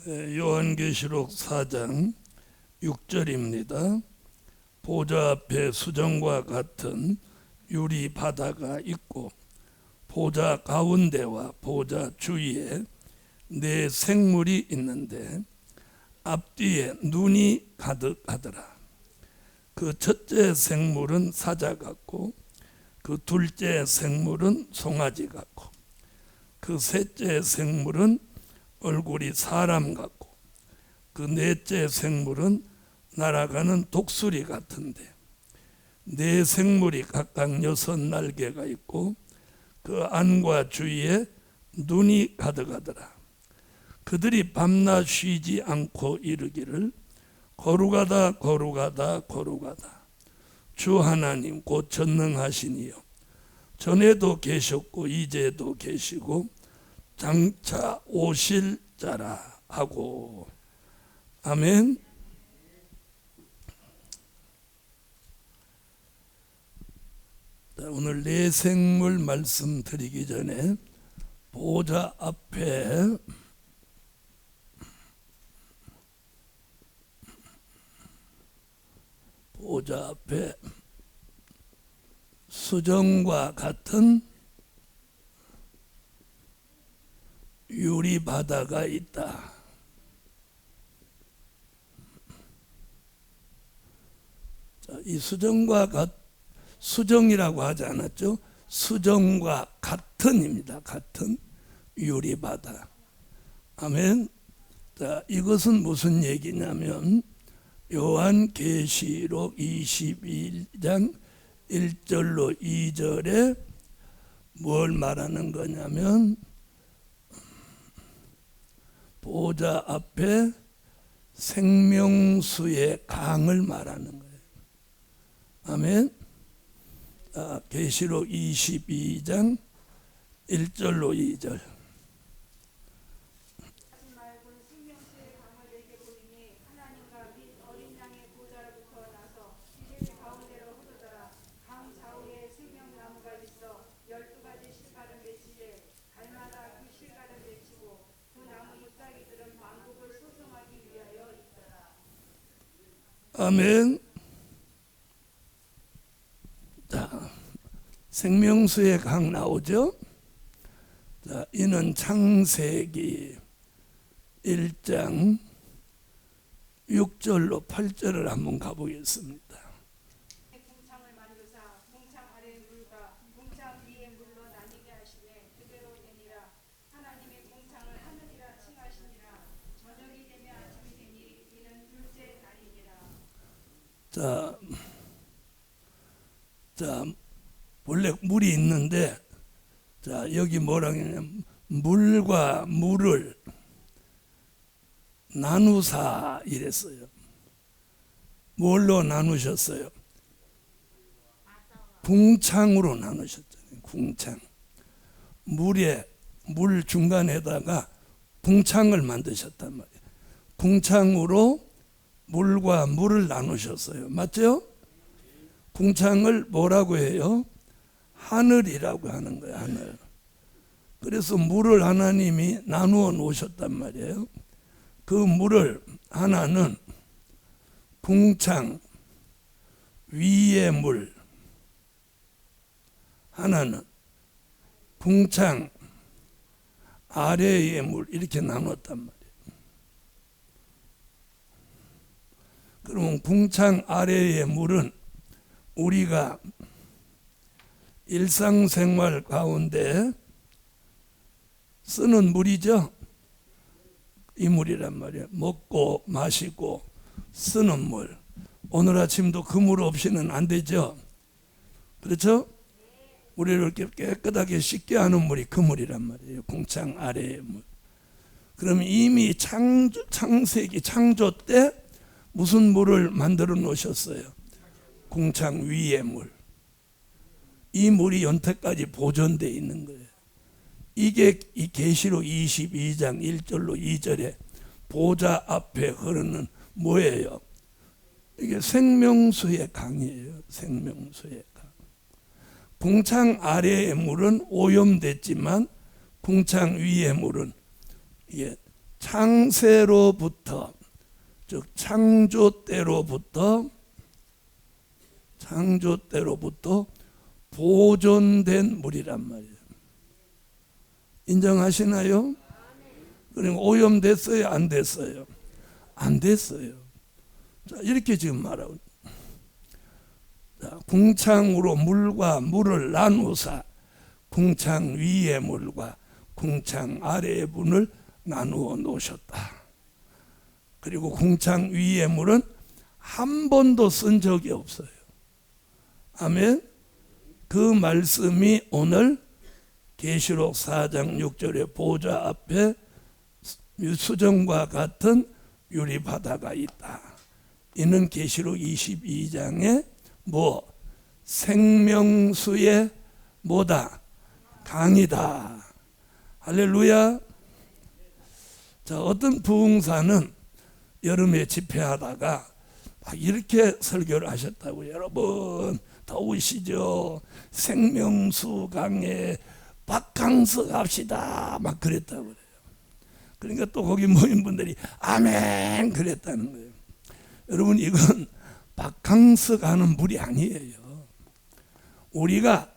요한계시록 4장 6절입니다. 보좌 앞에 수정과 같은 유리 바다가 있고 보좌 가운데와 보좌 주위에 네 생물이 있는데 앞뒤에 눈이 가득하더라. 그 첫째 생물은 사자 같고 그 둘째 생물은 송아지 같고 그 셋째 생물은 얼굴이 사람 같고 그 넷째 생물은 날아가는 독수리 같은데 네 생물이 각각 6날개가 있고 그 안과 주위에 눈이 가득하더라. 그들이 밤낮 쉬지 않고 이르기를 거룩하다 거룩하다 거룩하다 주 하나님 곧 전능하시니요 전에도 계셨고 이제도 계시고 장차 오실 자라 하고. 아멘. 오늘 네 생물 말씀드리기 전에 보좌 앞에 수정과 같은 유리 바다가 있다. 자, 이 수정이라고 하지 않았죠? 수정과 같은입니다. 같은 유리 바다. 아멘. 자, 이것은 무슨 얘기냐면 요한계시록 22장 1절로 2절에 뭘 말하는 거냐면 보좌 앞에 생명수의 강을 말하는 거예요. 아멘. 계시록 22장 1절로 2절. 아멘. 자, 생명수의 강 나오죠? 자, 이는 창세기 1장 6절로 8절을 한번 가보겠습니다. 궁창을 만드사 궁창 아래 물과 궁창 위의 물로 나뉘게 하시되 그대로 되니라. 하나님의 궁창을 하늘이라 칭하시니라. 저녁이 되며 아침이 되니 이는 둘째 날이니라. 자, 원래 물이 있는데, 자, 여기 뭐라고 하냐면, 물과 물을 나누사 이랬어요. 뭘로 나누셨어요? 궁창으로 나누셨잖아요. 궁창. 물 중간에다가 궁창을 만드셨단 말이에요. 궁창으로 물과 물을 나누셨어요. 맞죠? 궁창을 뭐라고 해요? 하늘이라고 하는 거예요. 하늘. 그래서 물을 하나님이 나누어 놓으셨단 말이에요. 그 물을 하나는 궁창 위의 물, 하나는 궁창 아래의 물, 이렇게 나눴단 말이에요. 그러면 궁창 아래의 물은 우리가 일상생활 가운데 쓰는 물이죠. 이 물이란 말이에요. 먹고 마시고 쓰는 물. 오늘 아침도 그 물 없이는 안 되죠. 그렇죠? 우리를 이렇게 깨끗하게 씻게 하는 물이 그 물이란 말이에요. 궁창 아래의 물. 그럼 이미 창세기 창조 때 무슨 물을 만들어 놓으셨어요? 궁창 위의 물. 이 물이 연태까지 보존되어 있는 거예요. 이게 이 계시록 22장 1절로 2절에 보좌 앞에 흐르는 뭐예요? 이게 생명수의 강이에요. 생명수의 강. 궁창 아래의 물은 오염됐지만 궁창 위의 물은 이게 창세로부터, 즉 창조 때로부터 보존된 물이란 말이에요. 인정하시나요? 그러니까 오염됐어요? 안 됐어요? 안 됐어요. 자, 이렇게 지금 말하고, 자, 궁창으로 물과 물을 나누사 궁창 위의 물과 궁창 아래의 물을 나누어 놓으셨다. 그리고 궁창 위의 물은 한 번도 쓴 적이 없어요. 아멘. 그 말씀이 오늘 계시록 4장 6절의 보좌 앞에 수정과 같은 유리바다가 있다. 이는 계시록 22장의 생명수의 뭐다? 강이다. 할렐루야. 자, 어떤 부흥사는 여름에 집회하다가 막 이렇게 설교를 하셨다고. 여러분 더우시죠? 생명수 강에 바캉스 갑시다 막 그랬다고 그래요. 그러니까 또 거기 모인 분들이 아멘 그랬다는 거예요. 여러분, 이건 바캉스 가는 물이 아니에요. 우리가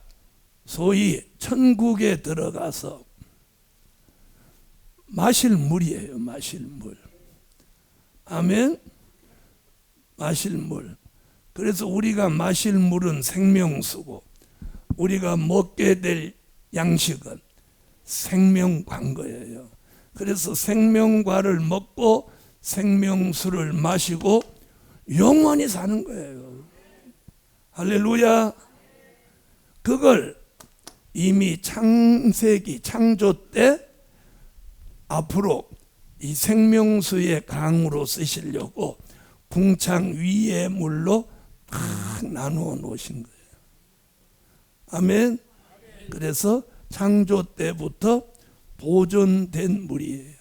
소위 천국에 들어가서 마실 물이에요. 마실 물. 아멘. 마실 물. 그래서 우리가 마실 물은 생명수고 우리가 먹게 될 양식은 생명과인 거예요. 그래서 생명과를 먹고 생명수를 마시고 영원히 사는 거예요. 할렐루야. 그걸 이미 창세기 창조 때 앞으로 이 생명수의 강으로 쓰시려고 궁창 위의 물로 딱 나누어 놓으신 거예요. 아멘. 그래서 창조 때부터 보존된 물이에요.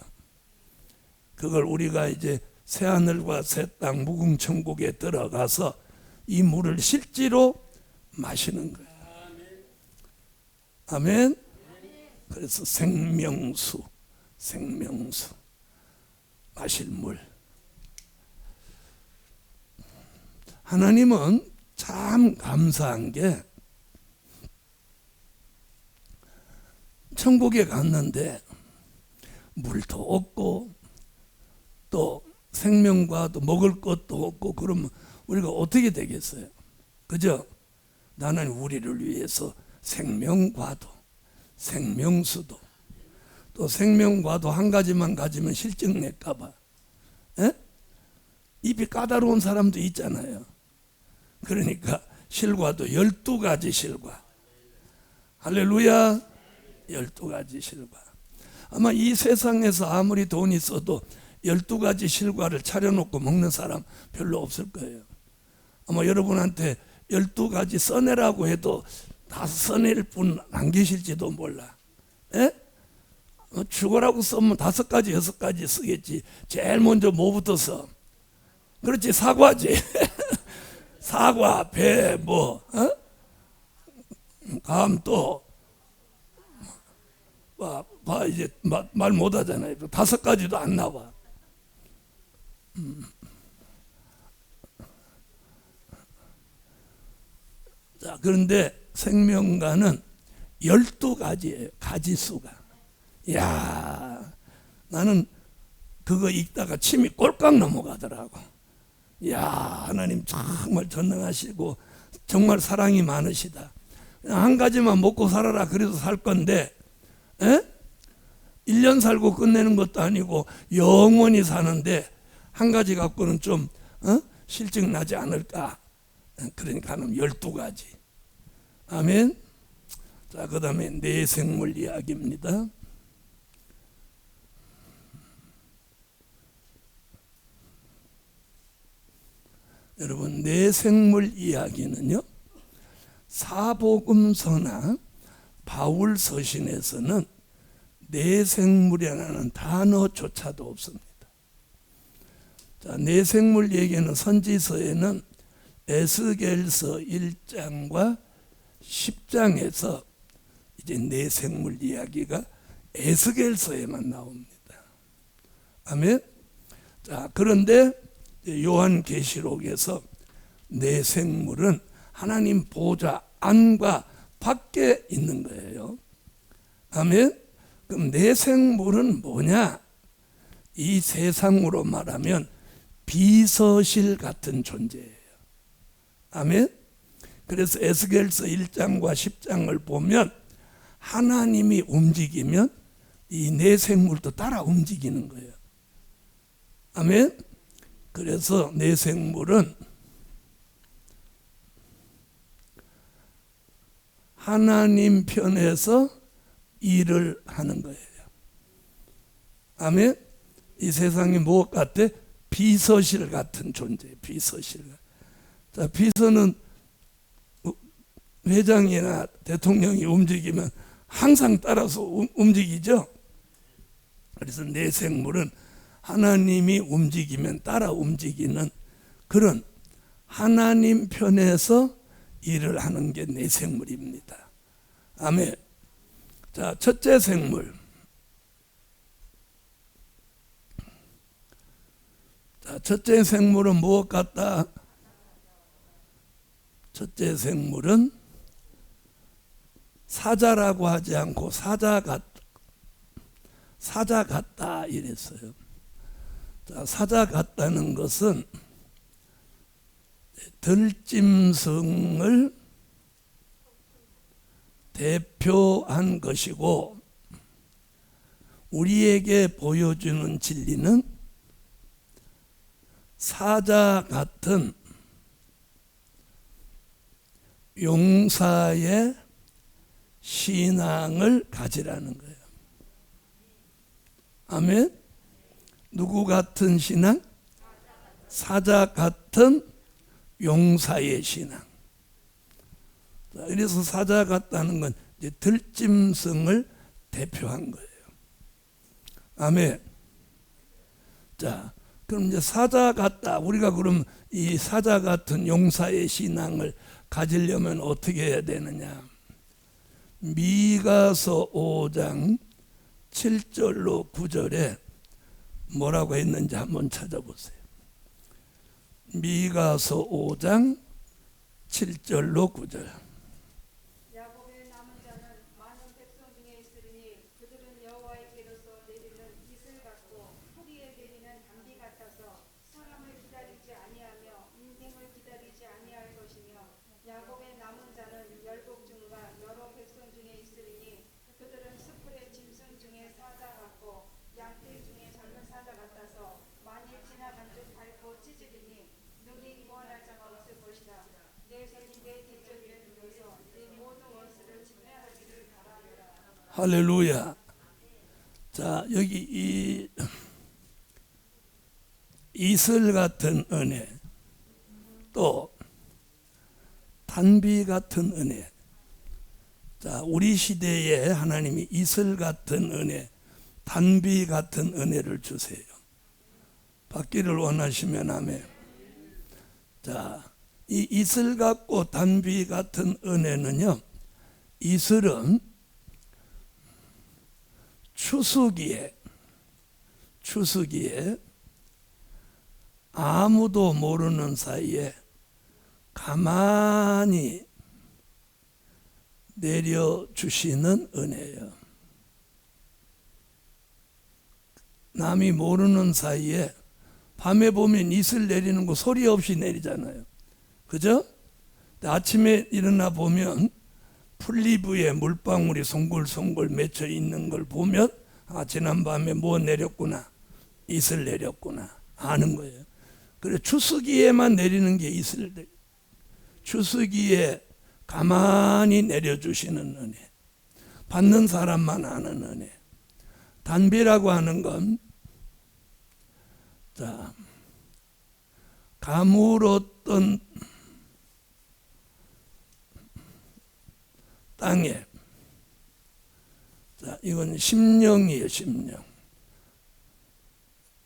그걸 우리가 이제 새하늘과 새 땅 무궁천국에 들어가서 이 물을 실제로 마시는 거예요. 아멘. 그래서 생명수 마실 물. 하나님은 참 감사한 게 천국에 갔는데 물도 없고 또 생명과도 먹을 것도 없고 그러면 우리가 어떻게 되겠어요? 그죠? 나는 우리를 위해서 생명과도 생명수도 또 생명과도 한 가지만 가지면 실증 낼까 봐 입이 까다로운 사람도 있잖아요. 그러니까 실과도 12가지 실과. 할렐루야. 12가지 실과. 아마 이 세상에서 아무리 돈이 있어도 12가지 실과를 차려놓고 먹는 사람 별로 없을 거예요. 아마 여러분한테 12가지 써내라고 해도 다 써낼 분 안 계실지도 몰라. 죽어라고 쓰면 5가지 6가지 쓰겠지. 제일 먼저 뭐부터 써? 그렇지, 사과지. 사과, 배, 감 또 이제 말 못하잖아요. 5가지도 안 나와. 자, 그런데 생명과는 12가지예요. 가지수가. 야, 나는 그거 읽다가 침이 꼴깍 넘어가더라고. 야, 하나님 정말 전능하시고 정말 사랑이 많으시다. 그냥 한 가지만 먹고 살아라 그래도 살 건데 1년 살고 끝내는 것도 아니고 영원히 사는데 한 가지 갖고는 좀 실증 나지 않을까. 그러니까 12가지. 아멘. 자, 그 다음에 내생물 이야기입니다. 여러분, 내생물 이야기는요, 사복음서나 바울 서신에서는 내생물이라는 단어조차도 없습니다. 자, 내생물 얘기는 선지서에는 에스겔서 1장과 10장에서 이제 내생물 이야기가 에스겔서에만 나옵니다. 아멘. 자, 그런데 요한계시록에서 내 생물은 하나님 보좌 안과 밖에 있는 거예요. 아멘. 그럼 내 생물은 뭐냐? 이 세상으로 말하면 비서실 같은 존재예요. 아멘. 그래서 에스겔서 1장과 10장을 보면 하나님이 움직이면 이 내 생물도 따라 움직이는 거예요. 아멘. 그래서 내 생물은 하나님 편에서 일을 하는 거예요. 아멘. 이 세상이 무엇 같아? 비서실 같은 존재. 비서실. 자, 비서는 회장이나 대통령이 움직이면 항상 따라서 움직이죠. 그래서 내 생물은 하나님이 움직이면 따라 움직이는 그런 하나님 편에서 일을 하는 게 내 생물입니다. 아멘. 자, 첫째 생물. 자, 첫째 생물은 무엇 같다? 첫째 생물은 사자라고 하지 않고 사자 같다 이랬어요. 자, 사자 같다는 것은 들짐승을 대표한 것이고 우리에게 보여주는 진리는 사자 같은 용사의 신앙을 가지라는 거예요. 아멘. 누구 같은 신앙? 사자 같은 용사의 신앙. 그래서 사자 같다는 건 이제 들짐승을 대표한 거예요. 아멘. 자, 그럼 이제 사자 같다. 우리가 그럼 이 사자 같은 용사의 신앙을 가지려면 어떻게 해야 되느냐? 미가서 5장 7절로 9절에 뭐라고 했는지 한번 찾아보세요. 미가서 5장 7절로 9절. 야곱의 남은 자는 많은 백성 중에 있으리니 그들은 여호와께로서 내리는 이슬 같고 풀이에 내리는 단비 같아서 사람을 기다리지 아니하며 인생을 기다리지 아니할 것이며 야곱의 남은 자는 열국 중과 여러 백성 중에 있으리니 그들은 숯불의 짐승 중에 사자 같고 양떼 중에 젊은 사자 같아서 만일 지나간 듯 밟고 찢으리니 능히 구원할 자가 없을 것이다. 내 손이 내 뒷전에 누워서 내 모든 원수를 진멸하기를 바라노라. 할렐루야. 자, 여기 이 이슬 같은 은혜, 또 단비 같은 은혜. 자, 우리 시대에 하나님이 이슬 같은 은혜, 단비 같은 은혜를 주세요. 받기를 원하시면 아멘. 자, 이 이슬 같고 단비 같은 은혜는요, 이슬은 추수기에 아무도 모르는 사이에 가만히 내려주시는 은혜예요. 남이 모르는 사이에 밤에 보면 이슬 내리는 거 소리 없이 내리잖아요. 그죠? 아침에 일어나 보면 풀잎 위에 물방울이 송골송골 맺혀 있는 걸 보면 아, 지난밤에 뭐 내렸구나, 이슬 내렸구나 아는 거예요. 그래, 추수기에만 내리는 게 이슬. 추수기에 가만히 내려주시는 은혜, 받는 사람만 아는 은혜. 단비라고 하는 건, 자, 가물었던 땅에, 자, 이건 심령이에요. 심령.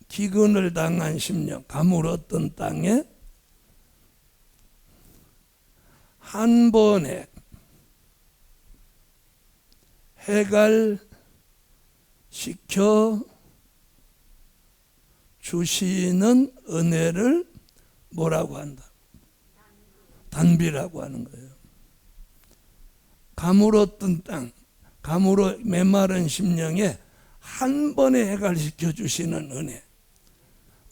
기근을 당한 심령, 가물었던 땅에 한 번에 해갈시켜 주시는 은혜를 뭐라고 한다? 단비라고 하는 거예요. 가물었던 땅, 가물어 메마른 심령에 한 번에 해갈시켜 주시는 은혜.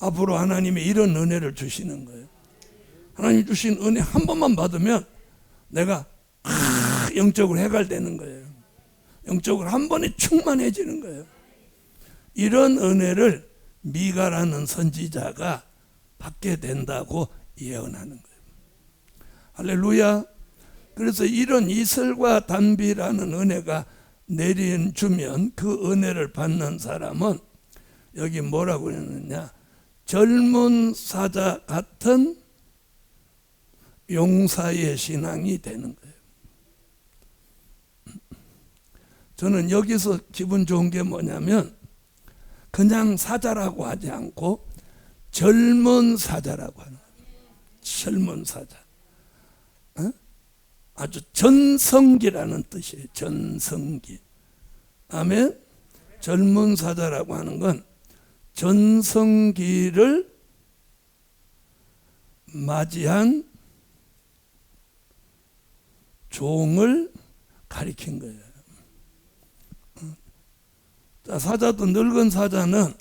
앞으로 하나님이 이런 은혜를 주시는 거예요. 하나님 주신 은혜 한 번만 받으면 내가 영적으로 해갈되는 거예요. 영적으로 한 번에 충만해지는 거예요. 이런 은혜를 미가라는 선지자가 받게 된다고 예언하는 거예요. 할렐루야. 그래서 이런 이슬과 단비라는 은혜가 내려주면 그 은혜를 받는 사람은 여기 뭐라고 그러느냐, 젊은 사자 같은 용사의 신앙이 되는 거예요. 저는 여기서 기분 좋은 게 뭐냐면 그냥 사자라고 하지 않고 젊은 사자라고 하는 거예요. 젊은 사자. 아주 전성기라는 뜻이에요. 전성기. 아멘. 젊은 사자라고 하는 건 전성기를 맞이한 종을 가리킨 거예요. 자, 사자도 늙은 사자는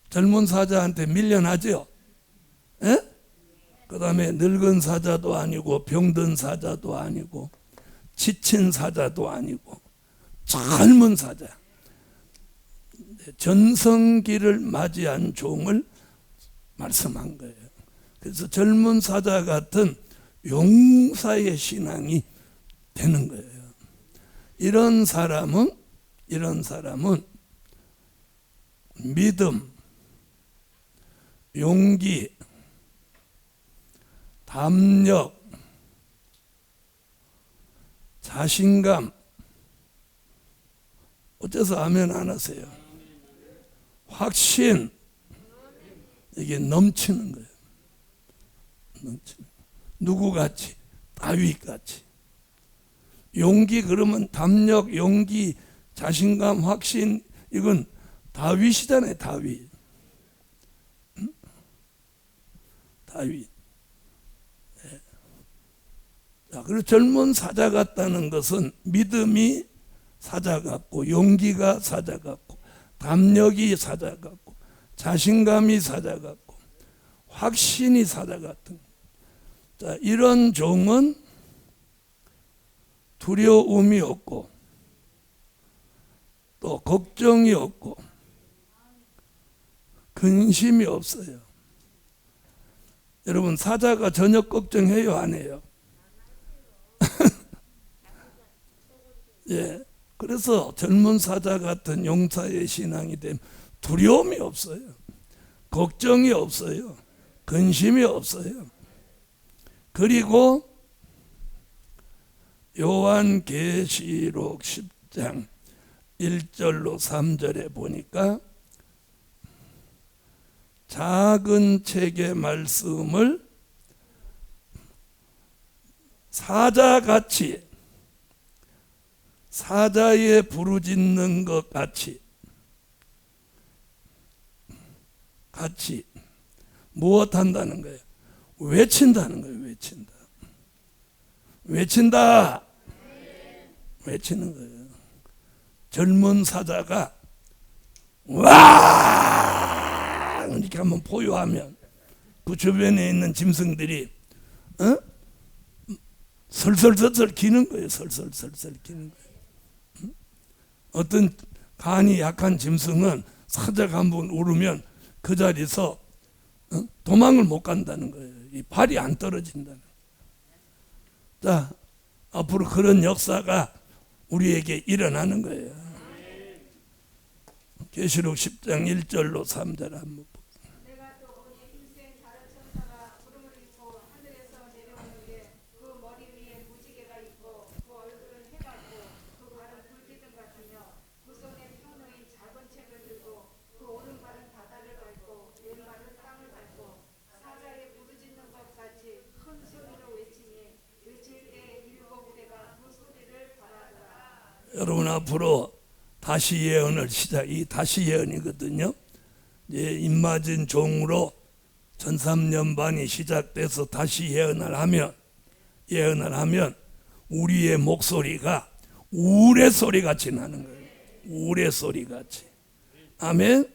젊은 사자한테 밀려나죠. 예? 그 다음에 늙은 사자도 아니고 병든 사자도 아니고 지친 사자도 아니고 젊은 사자, 전성기를 맞이한 종을 말씀한 거예요. 그래서 젊은 사자 같은 용사의 신앙이 되는 거예요. 이런 사람은 믿음, 용기, 담력, 자신감. 어째서 아멘 안 하세요? 확신, 이게 넘치는 거예요. 넘치는. 누구같이? 다윗같이. 용기 그러면 담력, 용기, 자신감, 확신, 이건 다윗이잖아요. 다윗. 응? 다윗. 네. 자, 그리고 젊은 사자 같다는 것은 믿음이 사자 같고, 용기가 사자 같고, 담력이 사자 같고, 자신감이 사자 같고, 확신이 사자 같은. 자, 이런 종은 두려움이 없고 또 걱정이 없고 근심이 없어요. 여러분, 사자가 저녁 걱정해요, 안 해요? 예. 그래서 젊은 사자 같은 용사의 신앙이 되면 두려움이 없어요. 걱정이 없어요. 근심이 없어요. 그리고 요한계시록 10장 1절로 3절에 보니까 작은 책의 말씀을 사자같이, 사자에 부르짖는 것 같이 무엇 한다는 거예요? 외친다는 거예요. 외치는 거예요. 젊은 사자가 와 이렇게 한번 포효하면 그 주변에 있는 짐승들이 설설설설 기는 거예요. 설설설설 기는 거예요. 어떤 간이 약한 짐승은 사자가 한번 울으면 그 자리에서 도망을 못 간다는 거예요. 이 발이 안 떨어진다는 거예요. 자, 앞으로 그런 역사가 우리에게 일어나는 거예요. 계시록 10장 1절로 3절 한번 봅시다. 내가 또 보니 일생 다른 천사가 구름을 입고 하늘에서 내려오는데 그 머리 위에 무지개가 있고 그 얼굴은 해같고 그 발은 불기둥 같으며 그 손에 평노인 작은 책을 들고 그 오른발은 바다를 밟고 왼발은 땅을 밟고 사자에 부르짖는 것 같이 큰 소리로 외치니 외칠 때 일곱 부대가 그 소리를 바라더라. 여러분, 앞으로 다시 예언을 이 다시 예언이거든요. 입맞은 종으로 전삼년반이 시작돼서 다시 예언을 하면 우리의 목소리가 우레소리 같이 나는 거예요. 우레소리 같이. 아멘.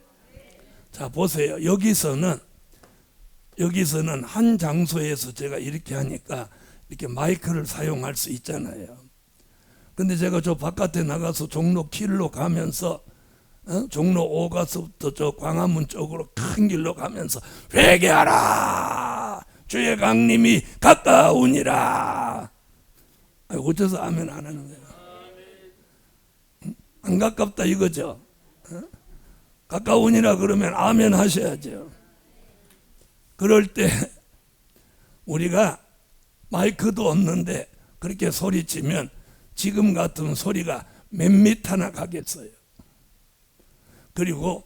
자, 보세요. 여기서는 한 장소에서 제가 이렇게 하니까 이렇게 마이크를 사용할 수 있잖아요. 근데 제가 저 바깥에 나가서 종로 길로 가면서 종로 5가서부터 저 광화문 쪽으로 큰 길로 가면서 회개하라, 주의 강림이 가까우니라. 어째서 아멘 안 하는 거예요? 안 가깝다 이거죠. 가까우니라 그러면 아멘 하셔야죠. 그럴 때 우리가 마이크도 없는데 그렇게 소리치면 지금 같은 소리가 몇 미터나 가겠어요. 그리고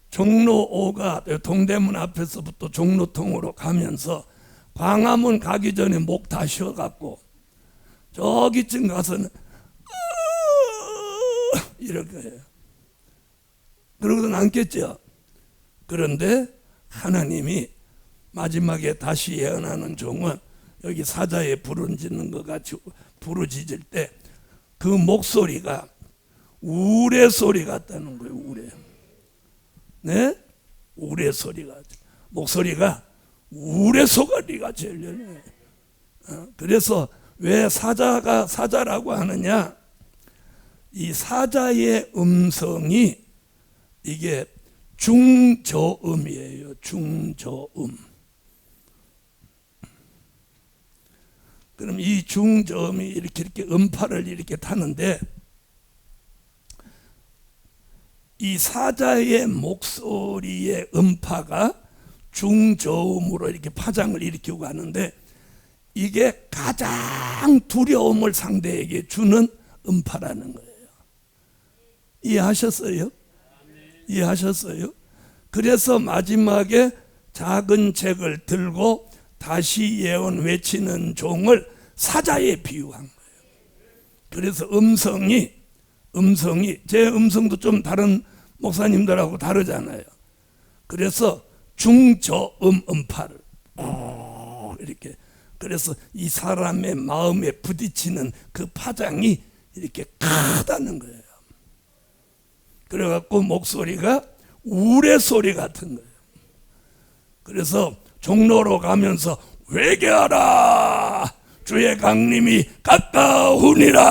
종로 5가 동대문 앞에서부터 종로통으로 가면서 광화문 가기 전에 목 다 쉬어갖고 저기쯤 가서는 이럴 거예요. 그러고는 않겠죠. 그런데 하나님이 마지막에 다시 예언하는 종은 여기 사자에 부르짖는 것 같이 부르짖을 때 그 목소리가 우레소리 같다는 거예요. 우레. 네? 우레소리가. 목소리가 우레소리가 제일 열려요. 그래서 왜 사자라고 하느냐? 이 사자의 음성이 이게 중저음이에요. 중저음. 그럼 이 중저음이 이렇게 음파를 이렇게 타는데 이 사자의 목소리의 음파가 중저음으로 이렇게 파장을 일으키고 가는데 이게 가장 두려움을 상대에게 주는 음파라는 거예요. 이해하셨어요? 이해하셨어요? 그래서 마지막에 작은 책을 들고 다시 예언 외치는 종을 사자에 비유한 거예요. 그래서 음성이 제 음성도 좀 다른 목사님들하고 다르잖아요. 그래서 중저음 음파를 이렇게, 그래서 이 사람의 마음에 부딪히는 그 파장이 이렇게 크다는 거예요. 그래갖고 목소리가 우레소리 같은 거예요. 그래서 종로로 가면서 회개하라, 주의 강림이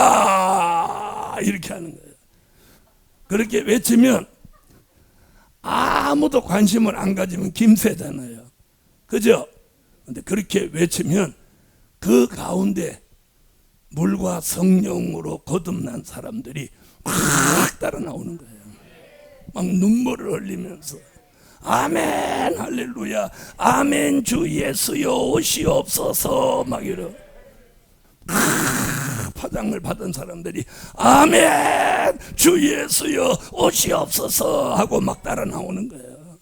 가까우니라 이렇게 하는 거예요. 그렇게 외치면 아무도 관심을 안 가지면 김새잖아요. 그죠? 근데 그렇게 외치면 그 가운데 물과 성령으로 거듭난 사람들이 확 따라 나오는 거예요. 막 눈물을 흘리면서 아멘 할렐루야 아멘 주 예수여 오시옵소서 막 이러 파장을 받은 사람들이 아멘 주 예수여 오시옵소서 하고 막 따라 나오는 거예요.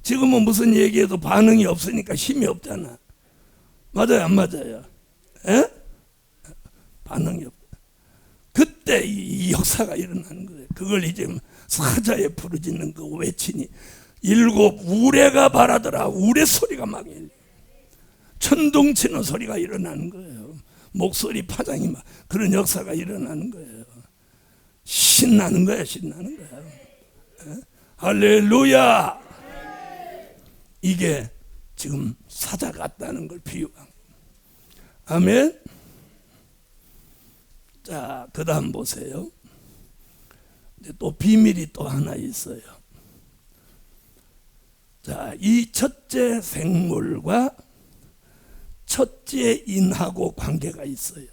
지금은 무슨 얘기해도 반응이 없으니까 힘이 없잖아. 맞아요 안 맞아요? 에? 반응이 없다. 그때 이 역사가 일어나는 거예요. 그걸 이제 사자에 부르짖는 그 외치니 일곱 우레가 바라더라. 우레 소리가 막 천둥치는 소리가 일어나는 거예요. 목소리 파장이 막 그런 역사가 일어나는 거예요. 신나는 거예요. 신나는 거예요. 할렐루야. 이게 지금 사자 같다는 걸 비유한. 아멘. 자, 그 다음 보세요. 또 비밀이 또 하나 있어요. 자, 이 첫째 생물과 첫째 인하고 관계가 있어요.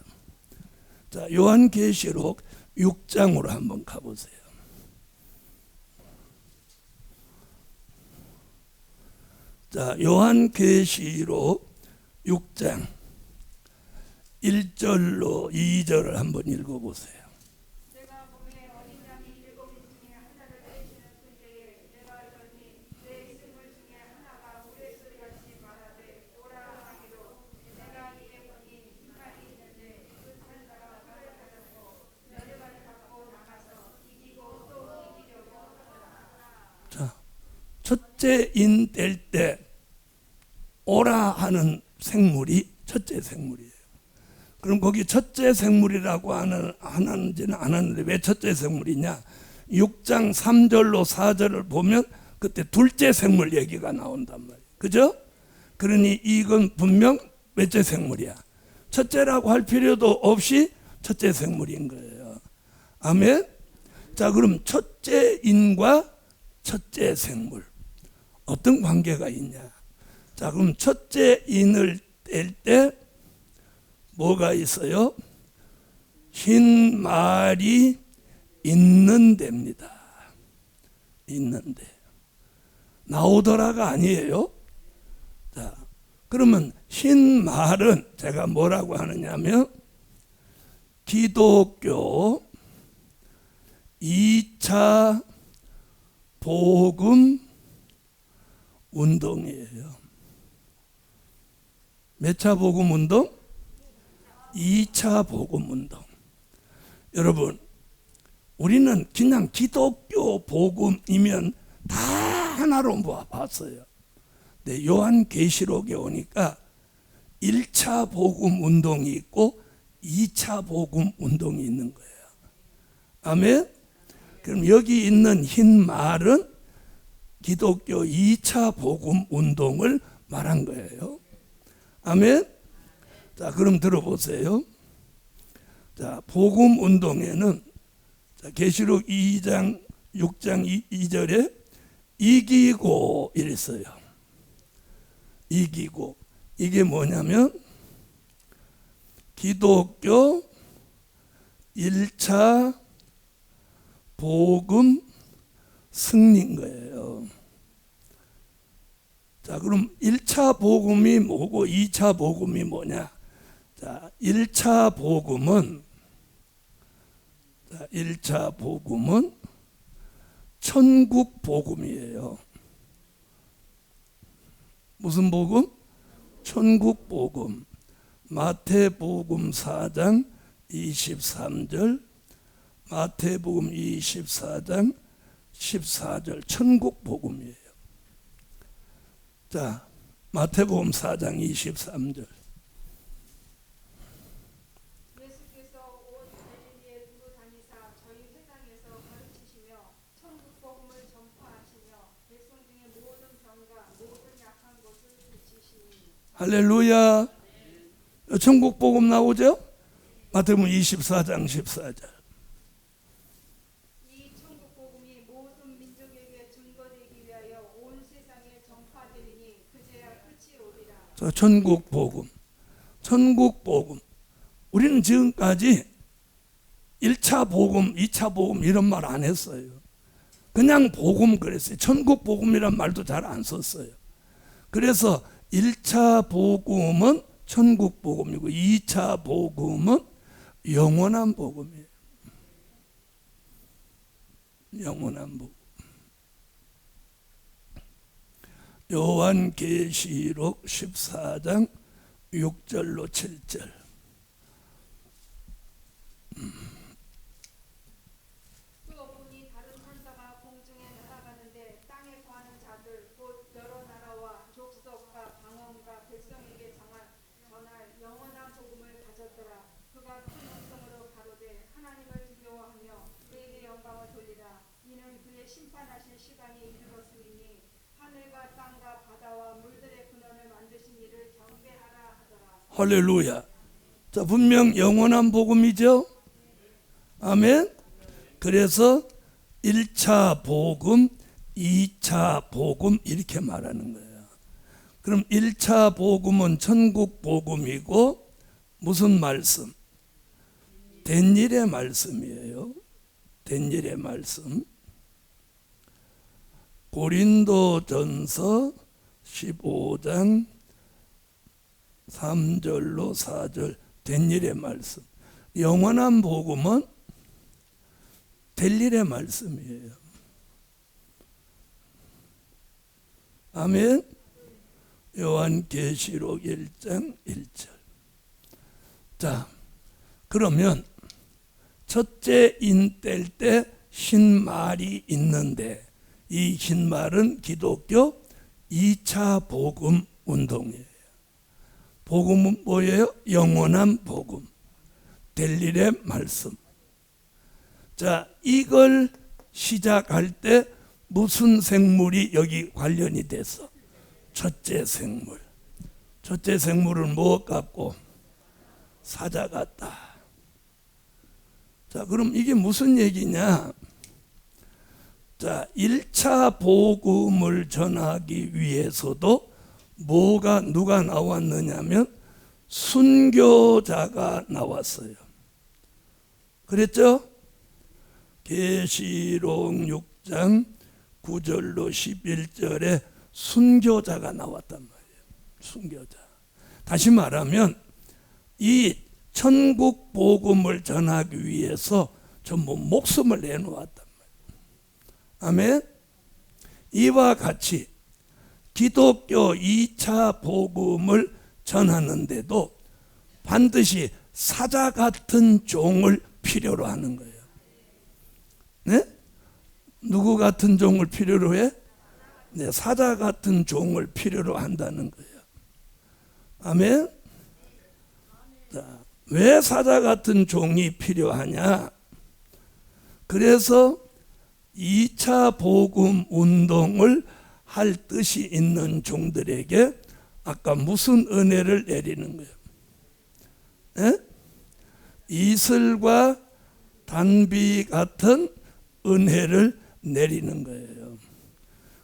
자, 요한계시록 6장으로 한번 가보세요. 자, 요한계시록 6장 1절로 2절을 한번 읽어보세요. 내가 보매 어린 양이 일곱 중에 하나를 대신할 때에 내가 전이 내 생물 중에 하나가 우레소리 같이 말하되 오라 하기로 내가 이에 보니 깃발이 있는데 그 탄 자가 말을 가졌고 여자를 갖고 나가서 이기고 또 이기려고 하더라. 자, 첫째인 될 때 오라 하는 생물이 첫째 생물이에요. 그럼 거기 첫째 생물이라고 하는지는 안 하는데 왜 첫째 생물이냐? 6장 3절로 4절을 보면 그때 둘째 생물 얘기가 나온단 말이에요. 그죠? 그러니 이건 분명 몇째 생물이야? 첫째라고 할 필요도 없이 첫째 생물인 거예요. 아멘? 자, 그럼 첫째인과 첫째 생물 어떤 관계가 있냐? 자, 그럼 첫째인을 뗄 때 뭐가 있어요? 흰 말이 있는 데입니다. 있는데. 나오더라가 아니에요. 자, 그러면 흰 말은 제가 뭐라고 하느냐면 기독교 2차 복음 운동이에요. 몇 차 복음 운동? 2차 복음 운동. 여러분, 우리는 그냥 기독교 복음이면 다 하나로 봤어요. 근데 요한계시록에 오니까 1차 복음 운동이 있고 2차 복음 운동이 있는 거예요. 아멘? 그럼 여기 있는 흰 말은 기독교 2차 복음 운동을 말한 거예요. 아멘? 자, 그럼 들어보세요. 자, 복음 운동에는 계시록 2장 6장 2절에 이기고 이랬어요. 이기고. 이게 뭐냐면 기독교 1차 복음 승리인 거예요. 자, 그럼 1차 복음이 뭐고 2차 복음이 뭐냐? 자, 1차 복음은 천국 복음이에요. 무슨 복음? 천국 복음. 마태복음 4장 23절, 마태복음 24장 14절 천국 복음이에요. 자, 마태복음 4장 23절. 예수께서 온 갈릴리에 두루 다니사 저희 회당에서 가르치시며 천국 복음을 전파하시며 백성 중에 모든 병과 모든 약한 것을 고치시니. 할렐루야. 천국 복음 나오죠? 마태복음 24장 14절. 이 천국 복음이 모든 민족에게 증거되기 위하여 온 세상에 전파되리니 그제야 끝이 오리라. 자, 천국 복음. 천국 복음. 우리는 지금까지 1차 복음, 2차 복음 이런 말 안 했어요. 그냥 복음 그랬어요. 천국 복음이란 말도 잘 안 썼어요. 그래서 1차 복음은 천국 복음이고 2차 복음은 영원한 복음이에요. 영원한 복음. 요한계시록 14장 6절로 7절. 그 어분이 다른 천사가 공중에 날아가는데 땅에 거하는 자들 곧 여러 나라와 족속과 방언과 백성에게 전할 영원한 복음을 가졌더라. 그가 큰 음성으로 가로되 하나님을 두려워하며 그에게 영광을 돌리라. 이는 그의 심판하실 시간이 이르렀으니 하늘과 땅과 바다와 물들의 근원을 만드신 이를 경배하라 하더라. 할렐루야. 자, 분명 영원한 복음이죠. 아멘. 그래서 1차 복음, 2차 복음 이렇게 말하는 거예요. 그럼 1차 복음은 천국 복음이고 무슨 말씀? 된 일의 말씀이에요. 된 일의 말씀. 고린도전서 15장 3절로 4절 된 일의 말씀. 영원한 복음은 될 일의 말씀이에요. 아멘. 요한계시록 1장 1절. 자, 그러면 첫째 인 뗄 때 흰 말이 있는데 이 흰 말은 기독교 2차 복음 운동이에요. 복음은 뭐예요? 영원한 복음, 될 일의 말씀. 자, 이걸 시작할 때 무슨 생물이 여기 관련이 됐어? 첫째 생물. 첫째 생물은 무엇 같고? 사자 같다. 자, 그럼 이게 무슨 얘기냐? 자, 1차 복음을 전하기 위해서도 누가 나왔느냐면 순교자가 나왔어요. 그랬죠? 계시록 6장 9절로 11절에 순교자가 나왔단 말이에요. 순교자. 다시 말하면 이 천국 복음을 전하기 위해서 전부 목숨을 내놓았단 말이에요. 아멘. 이와 같이 기독교 2차 복음을 전하는데도 반드시 사자 같은 종을 필요로 하는 거예요. 네? 누구 같은 종을 필요로 해? 네, 사자 같은 종을 필요로 한다는 거예요. 아멘. 자, 왜 사자 같은 종이 필요하냐? 그래서 2차 복음 운동을 할 뜻이 있는 종들에게 아까 무슨 은혜를 내리는 거예요? 네? 이슬과 단비 같은 은혜를 내리는 거예요.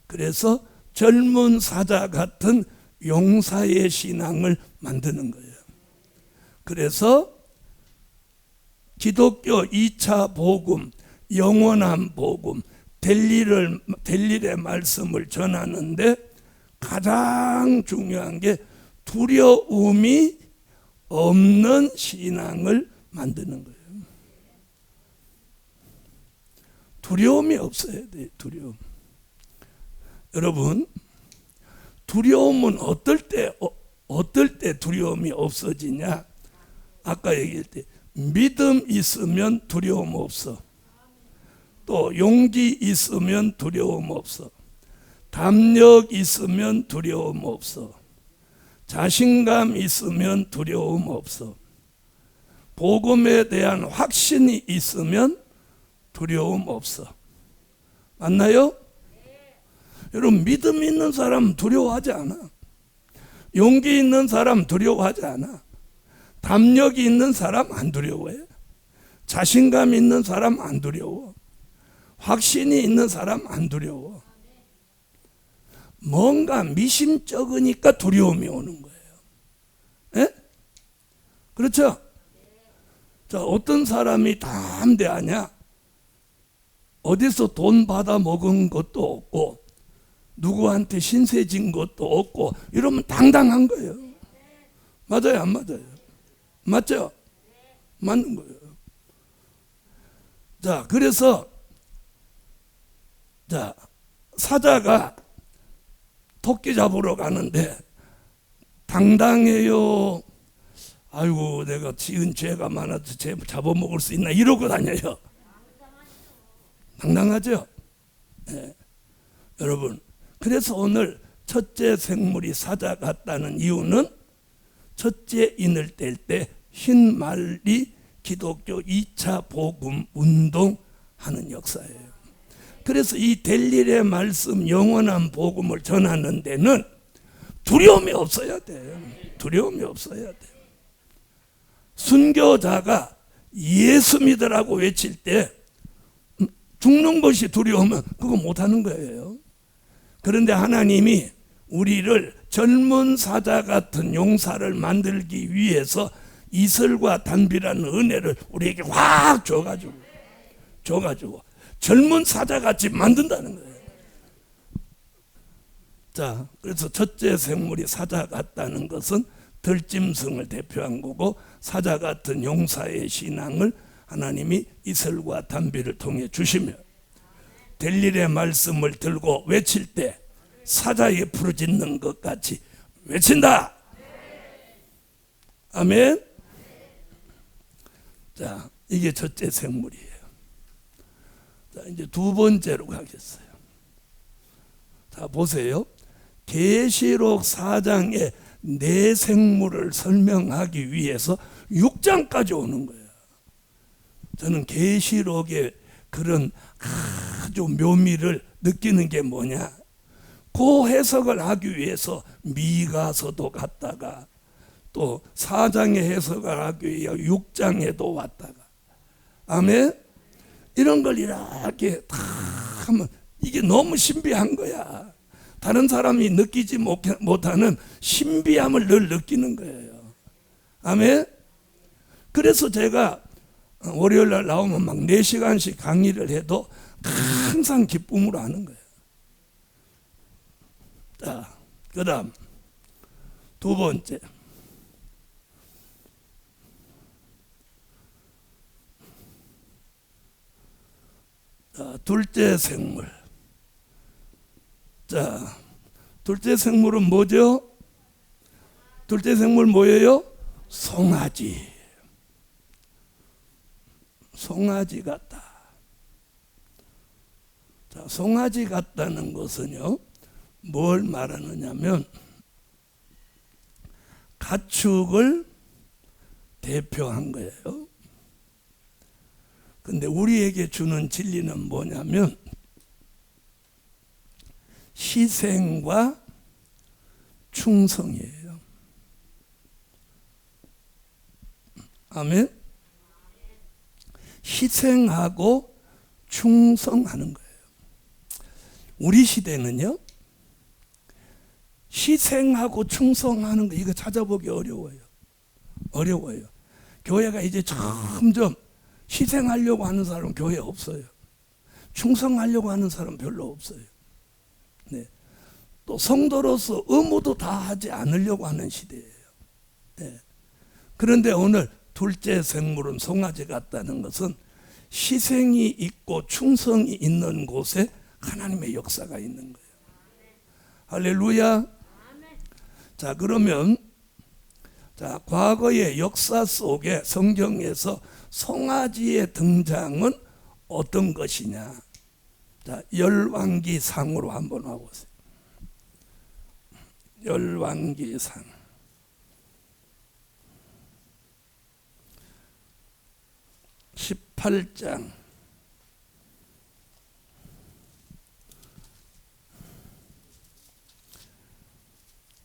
그래서 젊은 사자 같은 용사의 신앙을 만드는 거예요. 그래서 기독교 2차 복음, 영원한 복음, 될 일의 말씀을 전하는데 가장 중요한 게 두려움이 없는 신앙을 만드는 거예요. 두려움이 없어야 돼요. 두려움. 여러분, 두려움은 어떨 때 두려움이 없어지냐? 아까 얘기할 때 믿음 있으면 두려움 없어. 또 용기 있으면 두려움 없어. 담력 있으면 두려움 없어. 자신감 있으면 두려움 없어. 복음에 대한 확신이 있으면 두려움 없어. 맞나요? 여러분, 믿음 있는 사람 두려워하지 않아. 용기 있는 사람 두려워하지 않아. 담력이 있는 사람 안 두려워해. 자신감 있는 사람 안 두려워. 확신이 있는 사람 안 두려워. 뭔가 미심쩍으니까 두려움이 오는 거예요. 예? 그렇죠? 자, 어떤 사람이 담대하냐? 어디서 돈 받아 먹은 것도 없고 누구한테 신세 진 것도 없고 이러면 당당한 거예요. 맞아요, 안 맞아요? 맞죠? 맞는 거예요. 자, 그래서 자, 사자가 토끼 잡으러 가는데 당당해요. 아이고, 내가 지은 죄가 많아서 죄 잡아먹을 수 있나 이러고 다녀요. 당당하죠? 네. 여러분, 그래서 오늘 첫째 생물이 사자 같다는 이유는 첫째 인을 뗄 때 흰 말이 기독교 2차 복음 운동하는 역사예요. 그래서 이 될 일의 말씀, 영원한 복음을 전하는 데는 두려움이 없어야 돼요. 두려움이 없어야 돼요. 순교자가 예수 믿으라고 외칠 때 죽는 것이 두려우면 그거 못하는 거예요. 그런데 하나님이 우리를 젊은 사자 같은 용사를 만들기 위해서 이슬과 단비라는 은혜를 우리에게 확 줘가지고 젊은 사자같이 만든다는 거예요. 자, 그래서 첫째 생물이 사자 같다는 것은 들짐승을 대표한 거고, 사자 같은 용사의 신앙을 하나님이 이슬과 단비를 통해 주시며 될 일의 말씀을 들고 외칠 때 사자에 부르짖는 것 같이 외친다. 아멘. 자, 이게 첫째 생물이에요. 자, 이제 두 번째로 가겠어요. 자, 보세요. 계시록 4장의 내생물을 설명하기 위해서 6장까지 오는 거예요. 저는 계시록의 그런 아주 묘미를 느끼는 게 뭐냐, 그 해석을 하기 위해서 미가서도 갔다가 또 4장의 해석을 하기 위해 6장에도 왔다가, 아멘. 이런 걸 이렇게 다 하면 이게 너무 신비한 거야. 다른 사람이 느끼지 못하는 신비함을 늘 느끼는 거예요. 아멘. 그래서 제가 월요일 날 나오면 막 4시간씩 강의를 해도 항상 기쁨으로 하는 거예요. 자, 그 다음 두 번째, 자, 둘째 생물. 자, 둘째 생물은 뭐죠? 둘째 생물 뭐예요? 송아지. 송아지 같다. 자, 송아지 같다는 것은요, 뭘 말하느냐면 가축을 대표한 거예요. 근데 우리에게 주는 진리는 뭐냐면 희생과 충성이에요. 아멘. 희생하고 충성하는 거예요. 우리 시대는요, 희생하고 충성하는 거 이거 찾아보기 어려워요. 어려워요. 교회가 이제 점점 희생하려고 하는 사람은 교회에 없어요. 충성하려고 하는 사람은 별로 없어요. 네. 또 성도로서 의무도 다 하지 않으려고 하는 시대예요. 네. 그런데 오늘 둘째 생물은 송아지 같다는 것은 희생이 있고 충성이 있는 곳에 하나님의 역사가 있는 거예요. 할렐루야. 자, 그러면 자, 과거의 역사 속에 성경에서 송아지의 등장은 어떤 것이냐? 자, 열왕기상으로 한번 와보세요. 열왕기상. (18장)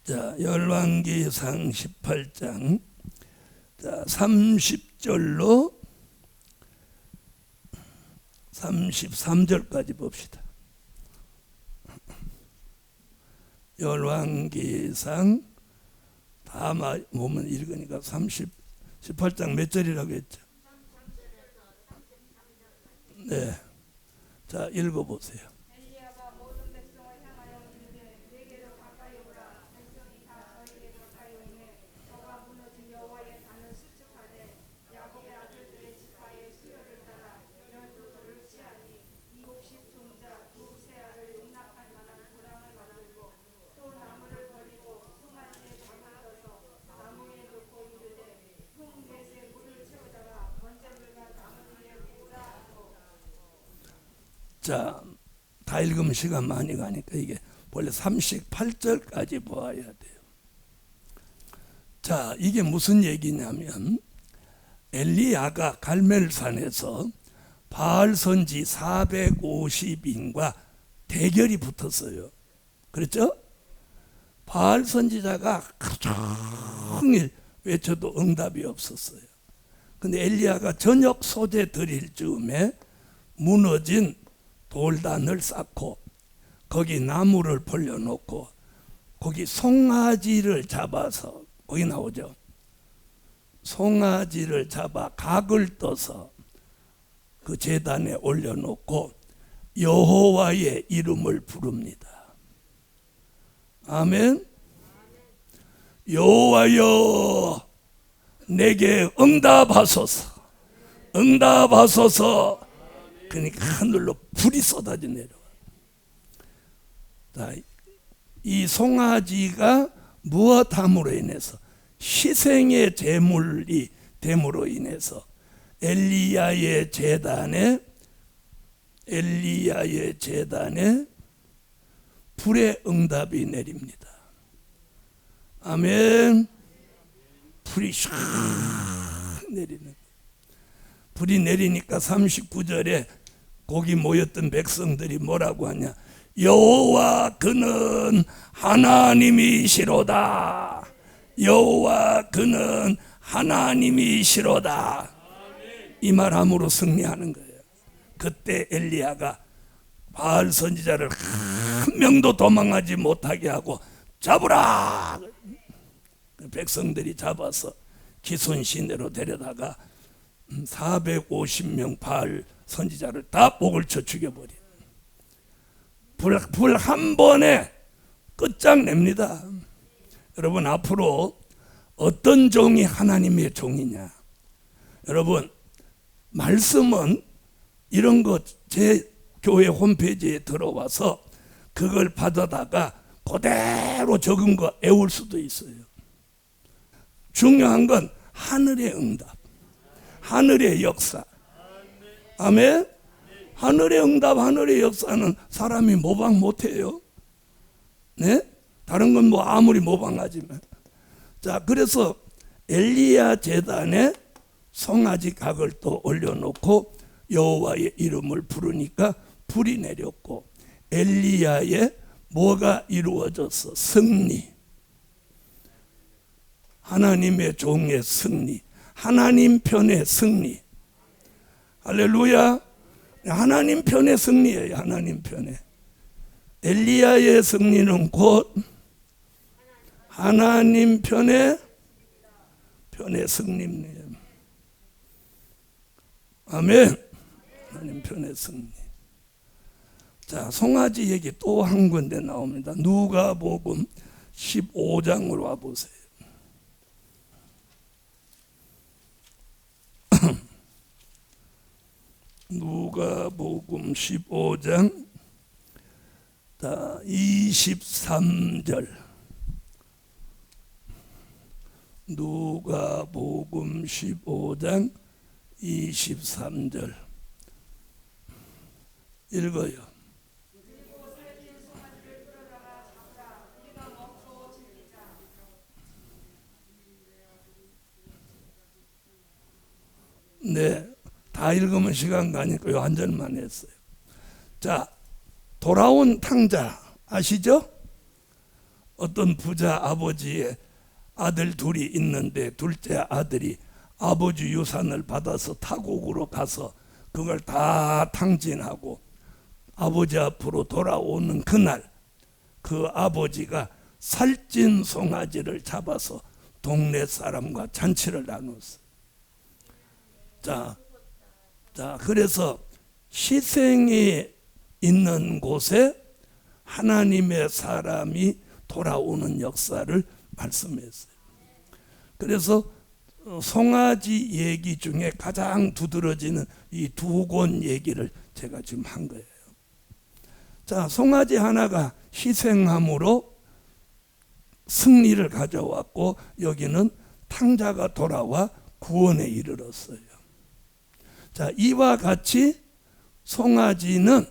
자, 열왕기상 18장 자, 30절로 33절까지 봅시다. 열왕기상 다 보면 읽으니까 18장 몇 절이라고 했죠? 네. 자, 읽어보세요. 엘리야가 모든 백성을 향하여 이르되 내게로 가까이 오라. 백성이 다 저에게 가까이 오매 저가 무너진 여호와의 단을 수축하되 야곱의 아들들의 지파의 수요를 따라 열두들을 취하니 70 종자 두 세아를 용납할 만한 고랑을 만들고 또 나무를 버리고 송아지의 담을 떠서 나무에 놓고 이르되 통 넷에 물을 채우다가 번제물과 나무 위에 묻으라 하고. 자, 다 읽으면 시간 많이 가니까 이게 원래 38절까지 보아야 돼요. 자, 이게 무슨 얘기냐면 엘리야가 갈멜산에서 바알 선지 450인과 대결이 붙었어요. 그렇죠? 바알 선지자가 종일 외쳐도 응답이 없었어요. 근데 엘리야가 저녁 소재 드릴 즈음에 무너진 돌단을 쌓고 거기 나무를 벌려놓고 거기 송아지를 잡아서, 거기 나오죠. 송아지를 잡아 각을 떠서 그 제단에 올려놓고 여호와의 이름을 부릅니다. 아멘. 여호와여 내게 응답하소서, 응답하소서. 그러니까 하늘로 불이 쏟아져 내려와. 자, 이 송아지가 무엇함으로 인해서? 희생의 제물이 됨으로 인해서 엘리야의 제단에 불의 응답이 내립니다. 아멘. 불이 샥 내리는. 불이 내리니까 39절에 거기 모였던 백성들이 뭐라고 하냐? 여호와 그는 하나님이시로다. 여호와 그는 하나님이시로다. 이 말함으로 승리하는 거예요. 그때 엘리야가 바알 선지자를 한 명도 도망하지 못하게 하고 잡으라. 백성들이 잡아서 기손 시내로 데려다가 450명 바알 선지자를 다 목을 쳐 죽여버린. 불 한 번에 끝장냅니다. 여러분, 앞으로 어떤 종이 하나님의 종이냐? 여러분, 말씀은 이런 것 제 교회 홈페이지에 들어와서 그걸 받아다가 그대로 적은 거 애울 수도 있어요. 중요한 건 하늘의 응답, 하늘의 역사. 아멘. 하늘의 응답, 하늘의 역사는 사람이 모방 못해요. 네? 다른 건 뭐 아무리 모방하지만. 자, 그래서 엘리야 제단에 송아지 각을 또 올려놓고 여호와의 이름을 부르니까 불이 내렸고, 엘리야의 뭐가 이루어졌어? 승리. 하나님의 종의 승리, 하나님 편의 승리. 할렐루야. 하나님 편의 승리예요. 하나님 편의. 엘리야의 승리는 곧 하나님 편의 승리입니다. 아멘. 하나님 편의 승리. 자, 송아지 얘기 또 한 군데 나옵니다. 누가복음 15장으로 와보세요. 누가복음 15장 23절. 누가복음 15장 23절 읽어요. 네, 다 읽으면 시간 가니까 요 한 절만 했어요. 자, 돌아온 탕자 아시죠? 어떤 부자 아버지의 아들 둘이 있는데 둘째 아들이 아버지 유산을 받아서 타국으로 가서 그걸 다 탕진하고 아버지 앞으로 돌아오는 그날, 그 아버지가 살찐 송아지를 잡아서 동네 사람과 잔치를 나눴어요. 자, 그래서 희생이 있는 곳에 하나님의 사람이 돌아오는 역사를 말씀했어요. 그래서 송아지 얘기 중에 가장 두드러지는 이 두 권 얘기를 제가 지금 한 거예요. 자, 송아지 하나가 희생함으로 승리를 가져왔고, 여기는 탕자가 돌아와 구원에 이르렀어요. 자, 이와 같이 송아지는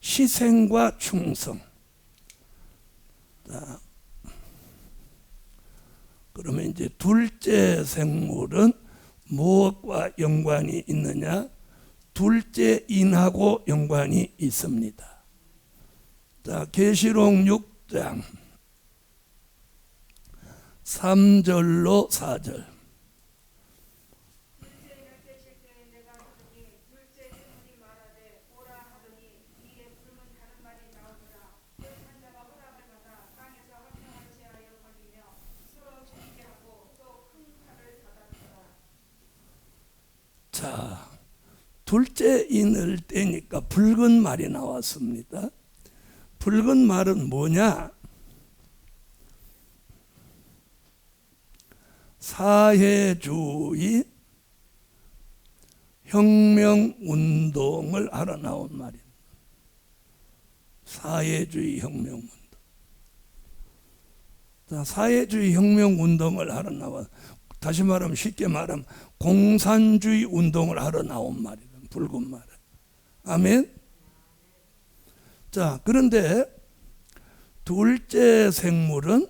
희생과 충성. 자, 그러면 이제 둘째 생물은 무엇과 연관이 있느냐? 둘째 인하고 연관이 있습니다. 자, 계시록 6장 3절로 4절. 자, 둘째 인을 떼니까 붉은 말이 나왔습니다. 붉은 말은 뭐냐? 사회주의 혁명운동을 하러 나온 말입니다. 사회주의 혁명운동. 자, 사회주의 혁명운동을 하러 나와. 다시 말하면, 쉽게 말하면 공산주의 운동을 하러 나온 말이다. 붉은 말은. 아멘. 자, 그런데 둘째 생물은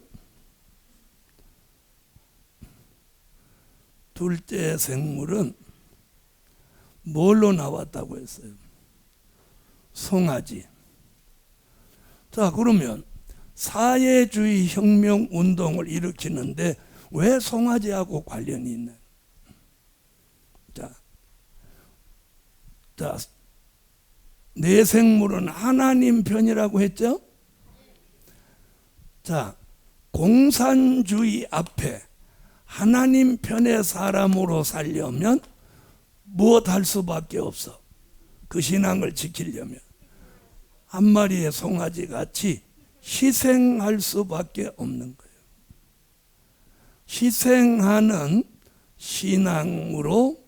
뭘로 나왔다고 했어요? 송아지. 자, 그러면 사회주의 혁명 운동을 일으키는데 왜 송아지하고 관련이 있나? 자, 내 생물은 하나님 편이라고 했죠? 자, 공산주의 앞에 하나님 편의 사람으로 살려면 무엇 할 수밖에 없어? 그 신앙을 지키려면 한 마리의 송아지 같이 희생할 수밖에 없는 거예요. 희생하는 신앙으로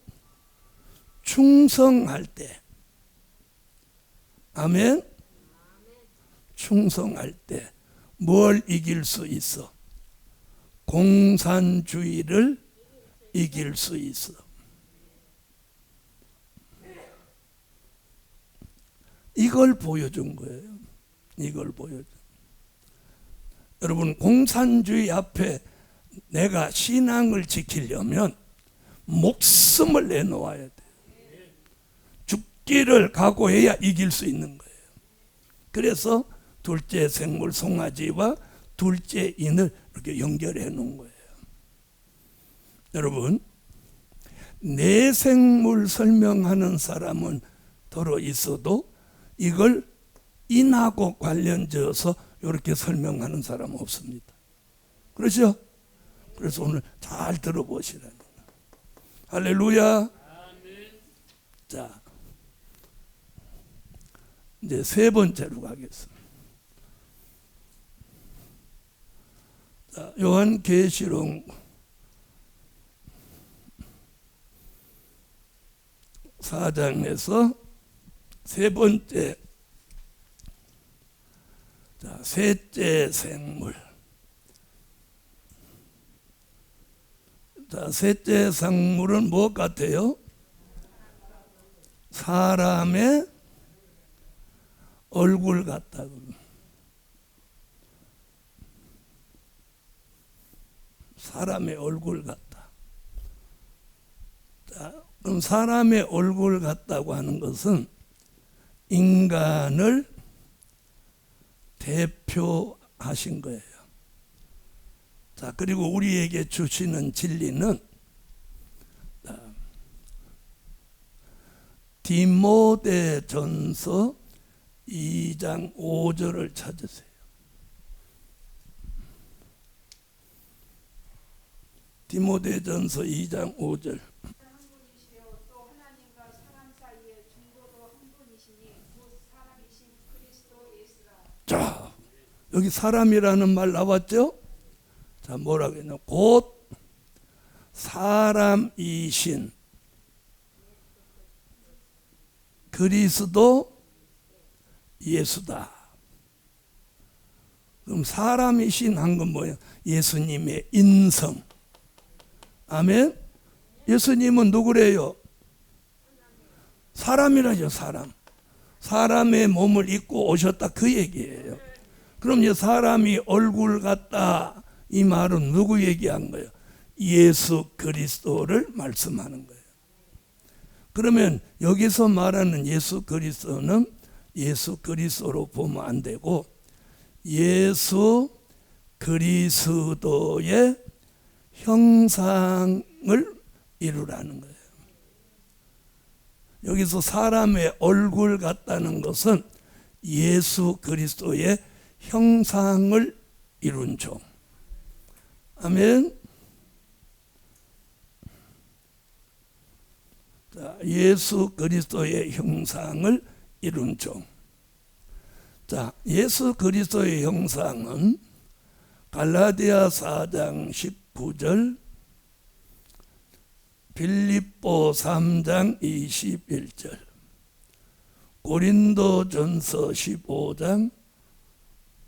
충성할 때, 아멘? 충성할 때 뭘 이길 수 있어? 공산주의를 이길 수 있어. 이걸 보여준 거예요. 이걸 보여준. 여러분, 공산주의 앞에 내가 신앙을 지키려면 목숨을 내놓아야 돼요. 죽기를 각오해야 이길 수 있는 거예요. 그래서 둘째 생물 송아지와 둘째 인을 이렇게 연결해 놓은 거예요. 여러분, 내 생물 설명하는 사람은 더러 있어도 이걸 인하고 관련지어서 이렇게 설명하는 사람은 없습니다. 그렇죠? 그래서 오늘 잘 들어보시라는 거예요. 할렐루야. 자, 이제 세 번째로 가겠습니다. 자, 요한계시록 4장에서 세 번째, 자, 셋째 생물. 자, 셋째 생물은 무엇 같아요? 사람의 얼굴 같다고. 사람의 얼굴 같다. 자, 그럼 사람의 얼굴 같다고 하는 것은 인간을 대표하신 거예요. 자, 그리고 우리에게 주시는 진리는 디모데전서 2장 5절을 찾으세요. 디모데전서 2장 5절. 또 하나님과 사람 사이의 중보도 한 분이시니 곧 사람이신 그리스도 예수라. 자, 여기 사람이라는 말 나왔죠? 자, 뭐라고 했냐? 곧 사람이신 그리스도 예수다. 그럼 사람이신 한 건 뭐예요? 예수님의 인성. 아멘. 예수님은 누구래요? 사람이라죠. 사람의 몸을 입고 오셨다, 그 얘기예요. 그럼 이제 사람이 얼굴 같다, 이 말은 누구 얘기한 거예요? 예수 그리스도를 말씀하는 거예요. 그러면 여기서 말하는 예수 그리스도는 예수 그리스도로 보면 안 되고 예수 그리스도의 형상을 이루라는 거예요. 여기서 사람의 얼굴 같다는 것은 예수 그리스도의 형상을 이룬 종. 아멘. 자, 예수 그리스도의 형상을 이룬 종. 자, 예수 그리스도의 형상은 갈라디아 4장 19절, 빌립보 3장 21절, 고린도전서 15장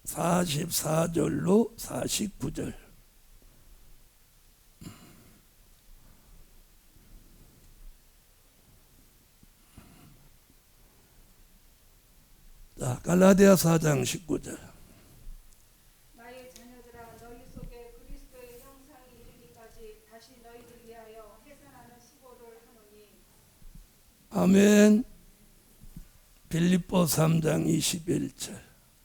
44절로 49절. 자, 갈라디아 4장 19절. 주의 그리스도의 형상이 이르기까지 다시 너희를 위하여 해산하는 수고를 하노니. 아멘. 빌립보 3장 21절.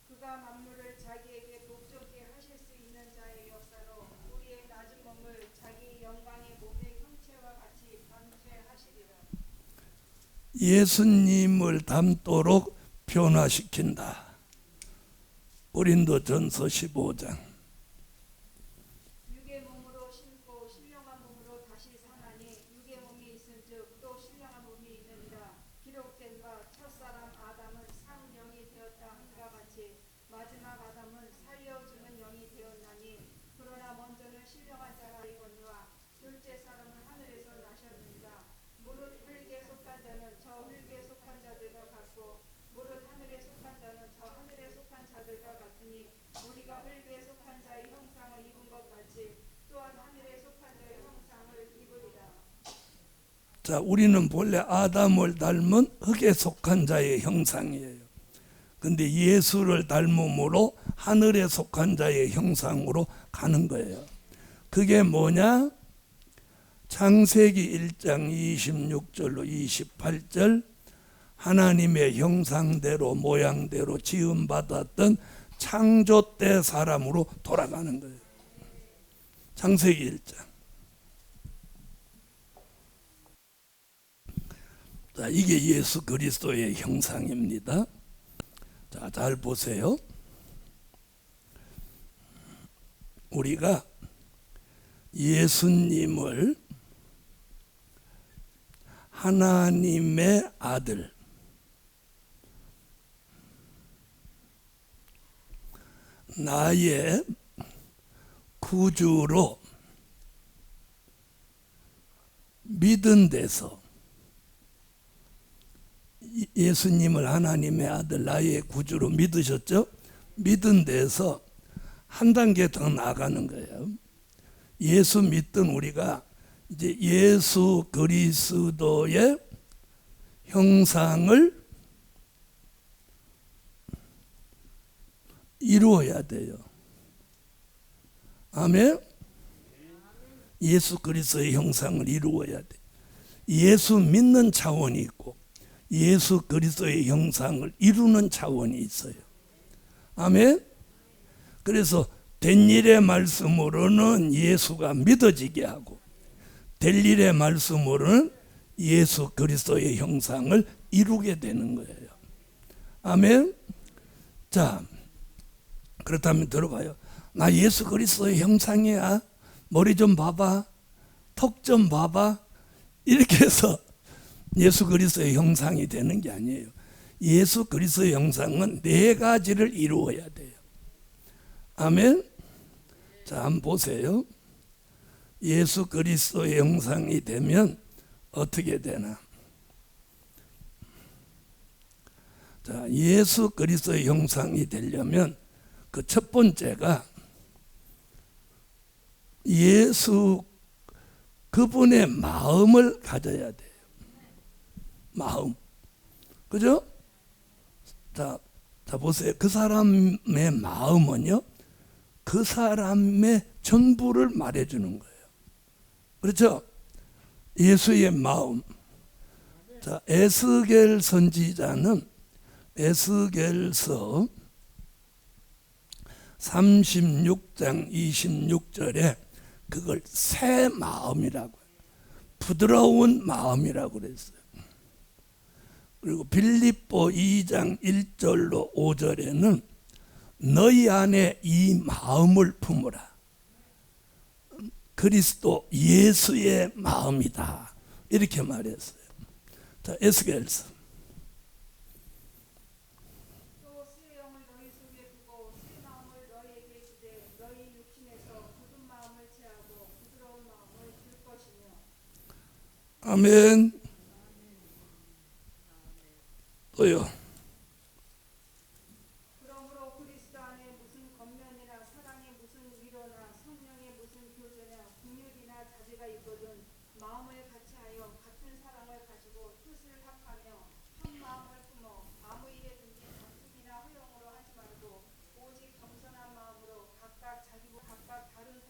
그가 만물을 자기에게 복종케 하실 수 있는 자의 역사로 우리의 낮은 몸을 자기 영광의 몸의 형체와 같이 변체하시리라. 예수님을 닮도록 변화시킨다. 고린도전서 15장. 육의 몸으로 심고 신령한 몸으로 다시 사나니 육의 몸이 있은즉 또 신령한 몸이 있느니라. 기록된 바 첫사람 아담은 산 영이 되었다 함과 같이 마지막 아담은 살려주는 영이 되었나니 그러나 먼저는 신령한 자가 되거니와 둘째 사람은 하늘에서 나셨느니라. 무릇 흙에 속한 자는 저 흙에 속한 자들과 같고 무릇 하늘에 속한 자는 저 하늘에 속한 자들과 같으니 우리가 흙에 속한 자의 형상을 입은 것 같이 또한 하늘에 속한 자의 형상을 입으리라. 자, 우리는 본래 아담을 닮은 흙에 속한 자의 형상이에요. 근데 예수를 닮음으로 하늘에 속한 자의 형상으로 가는 거예요. 그게 뭐냐? 창세기 1장 26절로 28절, 하나님의 형상대로 모양대로 지음받았던 창조 때 사람으로 돌아가는 거예요. 창세기 1장. 자, 이게 예수 그리스도의 형상입니다. 자, 잘 보세요. 우리가 예수님을 하나님의 아들, 나의 구주로 믿은 데서, 예수님을 하나님의 아들 나의 구주로 믿으셨죠? 믿은 데서 한 단계 더 나아가는 거예요. 예수 믿던 우리가 이제 예수 그리스도의 형상을 이루어야 돼요. 아멘. 예수 그리스도의 형상을 이루어야 돼. 예수 믿는 차원이 있고 예수 그리스도의 형상을 이루는 차원이 있어요. 아멘. 그래서 된 일의 말씀으로는 예수가 믿어지게 하고 될 일의 말씀으로는 예수 그리스도의 형상을 이루게 되는 거예요. 아멘. 자, 그렇다면 들어봐요. 나 예수 그리스도의 형상이야. 머리 좀 봐봐. 턱 좀 봐봐. 이렇게 해서 예수 그리스도의 형상이 되는 게 아니에요. 예수 그리스도의 형상은 네 가지를 이루어야 돼요. 아멘. 자, 한번 보세요. 예수 그리스도의 형상이 되면 어떻게 되나? 자, 예수 그리스도의 형상이 되려면 그 첫 번째가 예수 그분의 마음을 가져야 돼요. 마음. 그죠? 자 보세요. 그 사람의 마음은요, 그 사람의 전부를 말해주는 거예요. 그렇죠? 예수의 마음. 자, 에스겔 선지자는 에스겔서 36장 26절에 그걸 새 마음이라고, 부드러운 마음이라고 그랬어요. 그리고 빌립보 2장 1절로 5절에는 너희 안에 이 마음을 품으라. 그리스도 예수의 마음이다. 이렇게 말했어요. 자, 에스겔서. 또 새 영을 너희 속에 두고 새 마음을 너희에게 주되 너희 육신에서 굳은 마음을 제하고 부드러운 마음을 줄 것이며. 아멘. 또요. 그러므로 그리스도 안에 무슨 겉면이나 사랑의 무슨 위로나 성령의 무슨 교제나 긍휼이나 자제가 있거든 마음을 같이하여 같은 사랑을 가지고 뜻을 합하며 한 마음을 품어 아무 일에든지 다툼이나 허용으로 하지 말고 오직 겸손한 마음으로 각각 자기 각각 다른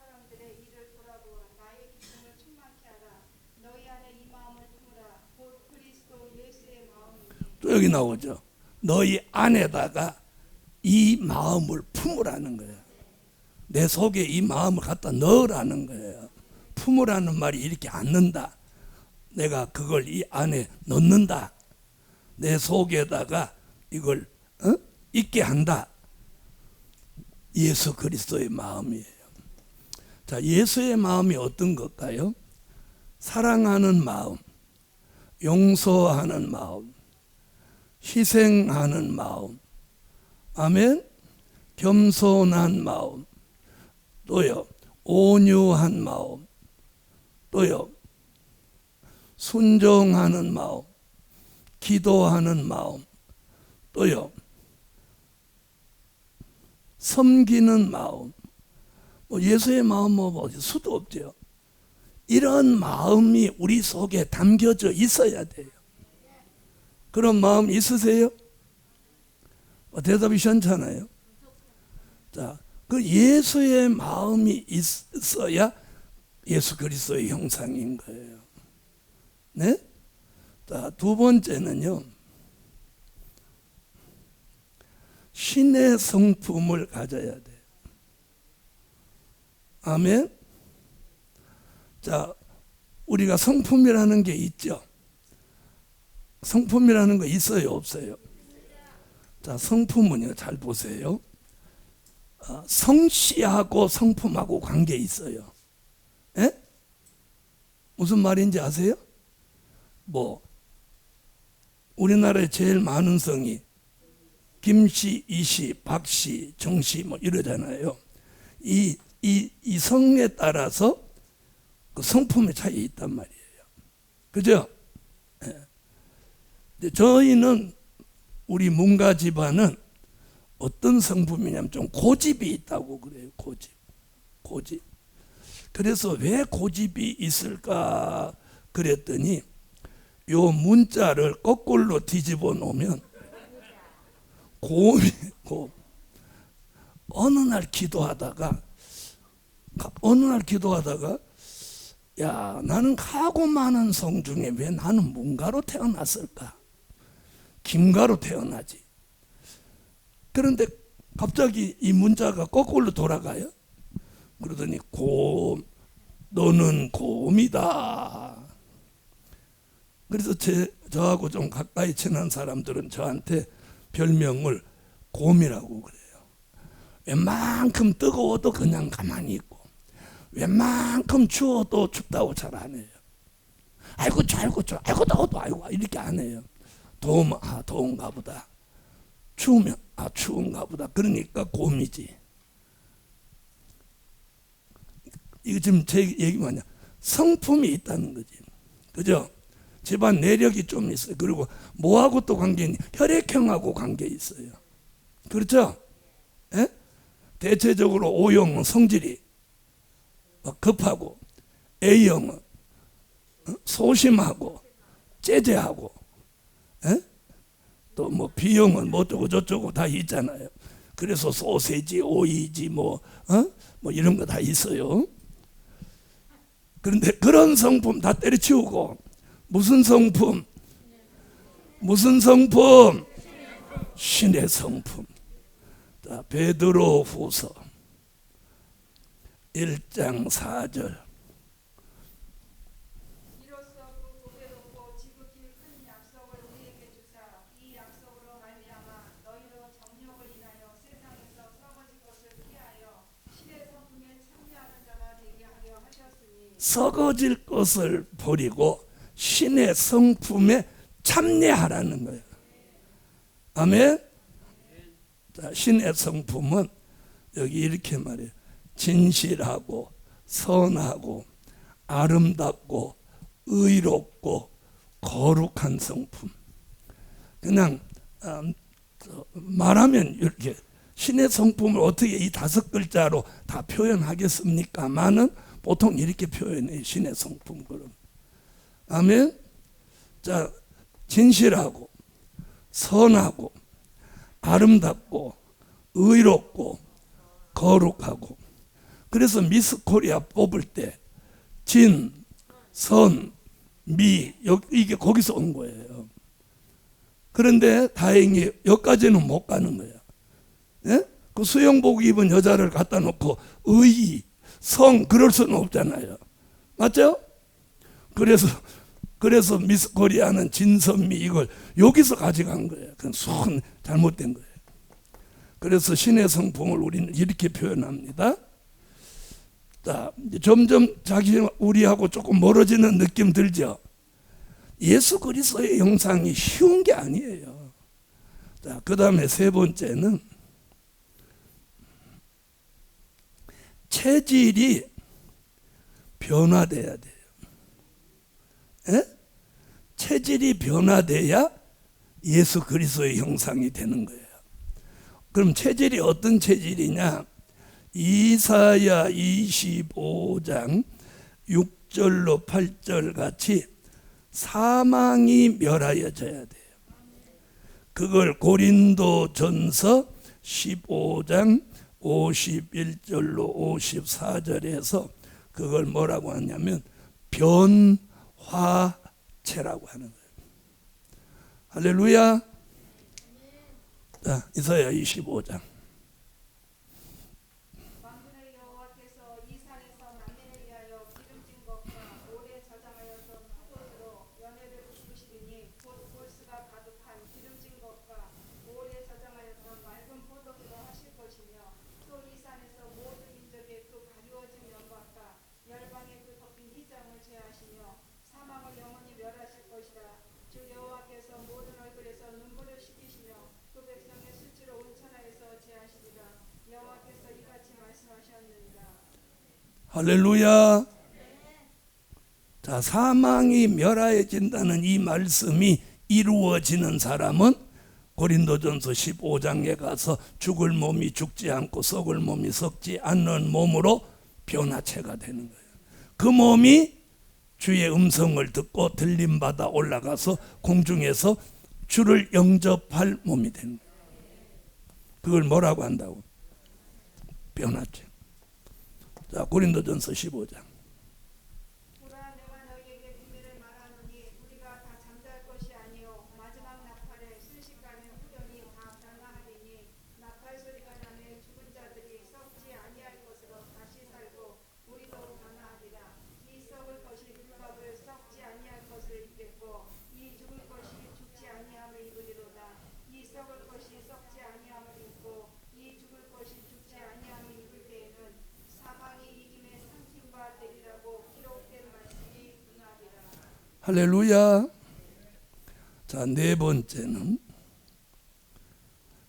또 여기 나오죠. 너희 안에다가 이 마음을 품으라는 거예요. 내 속에 이 마음을 갖다 넣으라는 거예요. 품으라는 말이 이렇게 앉는다. 내가 그걸 이 안에 넣는다. 내 속에다가 이걸 있게 한다. 예수 그리스도의 마음이에요. 자, 예수의 마음이 어떤 걸까요? 사랑하는 마음, 용서하는 마음, 희생하는 마음, 아멘. 겸손한 마음, 또요 온유한 마음, 또요 순종하는 마음, 기도하는 마음, 또요 섬기는 마음. 예수의 마음 수도 없죠. 이런 마음이 우리 속에 담겨져 있어야 돼요. 그런 마음 있으세요? 대답이 시원찮아요. 자, 그 예수의 마음이 있어야 예수 그리스도의 형상인 거예요. 네? 자, 두 번째는요, 신의 성품을 가져야 돼요. 아멘. 자, 우리가 성품이라는 게 있죠. 성품이라는 거 있어요, 없어요? 자, 성품은요, 잘 보세요. 성씨하고 성품하고 관계 있어요. 에? 무슨 말인지 아세요? 우리나라에 제일 많은 성이 김씨, 이씨, 박씨, 정씨 이러잖아요. 이 성에 따라서 그 성품의 차이가 있단 말이에요. 그죠? 저희는 우리 문가 집안은 어떤 성품이냐면 좀 고집이 있다고 그래요. 고집. 그래서 왜 고집이 있을까 그랬더니 요 문자를 거꾸로 뒤집어 놓으면 고음이고, 어느 날 기도하다가 야, 나는 가고 많은 성 중에 왜 나는 문가로 태어났을까? 김가로 태어나지. 그런데 갑자기 이 문자가 거꾸로 돌아가요. 그러더니 너는 곰이다. 그래서 저하고 좀 가까이 친한 사람들은 저한테 별명을 곰이라고 그래요. 웬만큼 뜨거워도 그냥 가만히 있고, 웬만큼 추워도 춥다고 잘 안 해요. 아이고 더워도 아이고 이렇게 안 해요. 더우면 더운가 보다. 추우면 추운가 보다. 그러니까 곰이지. 이거 지금 제 얘기 뭐냐? 성품이 있다는 거지. 그죠? 집안 내력이 좀 있어요. 그리고 뭐하고 또 관계 있니? 혈액형하고 관계 있어요. 그렇죠? 에? 대체적으로 O형은 성질이 급하고, A형은 소심하고 째째하고, 또 B형은 어쩌고 저쩌고 다 있잖아요. 그래서 소세지, 오이지 이런 거 다 있어요. 그런데 그런 성품 다 때려치우고 무슨 성품? 신의 성품. 자, 베드로 후서 1장 4절. 이로써 그 보배롭고 지극히 큰 약속을 우리에게 주사 이 약속으로 말미암아 너희로 정욕을 인하여 세상에서 썩어질 것을 피하여 신의 성품에 참여하는 자가 되게 하려 하셨으니, 썩어질 것을 버리고 신의 성품에 참여하라는 거예요. 아멘. 자, 신의 성품은 여기 이렇게 말해요. 진실하고 선하고 아름답고 의롭고 거룩한 성품. 그냥 말하면 이렇게 신의 성품을 어떻게 이 5글자로 다 표현하겠습니까마는 보통 이렇게 표현해요. 신의 성품. 그럼 아멘. 자, 진실하고 선하고 아름답고 의롭고 거룩하고. 그래서 미스 코리아 뽑을 때 진, 선, 미 이게 거기서 온 거예요. 그런데 다행히 여기까지는 못 가는 거야. 예? 그 수영복 입은 여자를 갖다 놓고 의, 성 그럴 수는 없잖아요. 맞죠? 그래서 미스 코리아는 진선미 이걸 여기서 가져간 거예요. 그건 순 잘못된 거예요. 그래서 신의 성품을 우리는 이렇게 표현합니다. 자, 점점 우리하고 조금 멀어지는 느낌 들죠? 예수 그리스도의 형상이 쉬운 게 아니에요. 자, 그 다음에 세 번째는 체질이 변화돼야 돼요. 에? 체질이 변화돼야 예수 그리스도의 형상이 되는 거예요. 그럼 체질이 어떤 체질이냐? 이사야 25장 6절로 8절 같이 사망이 멸하여져야 돼요. 그걸 고린도전서 15장 51절로 54절에서 그걸 뭐라고 하냐면 변화체라고 하는 거예요. 할렐루야. 자, 이사야 25장. 만군의 여호와께서 이 산에서 만민을 위하여 기름진 것과 오래 저장하였던 포도주로 연회를 부으시리니 곧 골수가 가득한 기름진 것과 오래 저장하였던 맑은 포도주로 하실 것이며 또 이 산에서 모든 민족의 그 가리워진 면박과 열방의 그 덮인 휘장을 제하시며 사망을 영원히 멸하실 것이라. 주 여호와께서 모든 얼굴에서 눈물을 씻기시며 그 백성의 수치로 온천하에서 제하시리라. 여호와께서 이같이 말씀하셨느니라. 할렐루야. 자, 사망이 멸하여진다는 이 말씀이 이루어지는 사람은 고린도전서 15장에 가서 죽을 몸이 죽지 않고 썩을 몸이 썩지 않는 몸으로 변화체가 되는 거예요. 그 몸이 주의 음성을 듣고 들림받아 올라가서 공중에서 주를 영접할 몸이 되는 거예요. 그걸 뭐라고 한다고? 변화체. 자, 고린도전서 15장. 보라, 내가 너희에게 비밀을 말하노니 우리가 다 잠잘 것이 아니요 마지막 나팔에 순식간에 후련히 다 변화하리니 나팔 소리가 나매 죽은 자들이 썩지 아니할 것으로 다시 살고 우리도 변화하리라. 이 썩을 것이 율법을 썩지 아니할 것을 입겠고 이 죽을 것이 죽지 아니함을 입으리로다. 이 썩을 것이 썩지 아니함을 입고 이 죽을 것이 죽지 아니함을 입을 때에는 사망이 이김에 삼킴바 되리라고 기록된 말씀이 응하리라. 할렐루야. 자, 네 번째는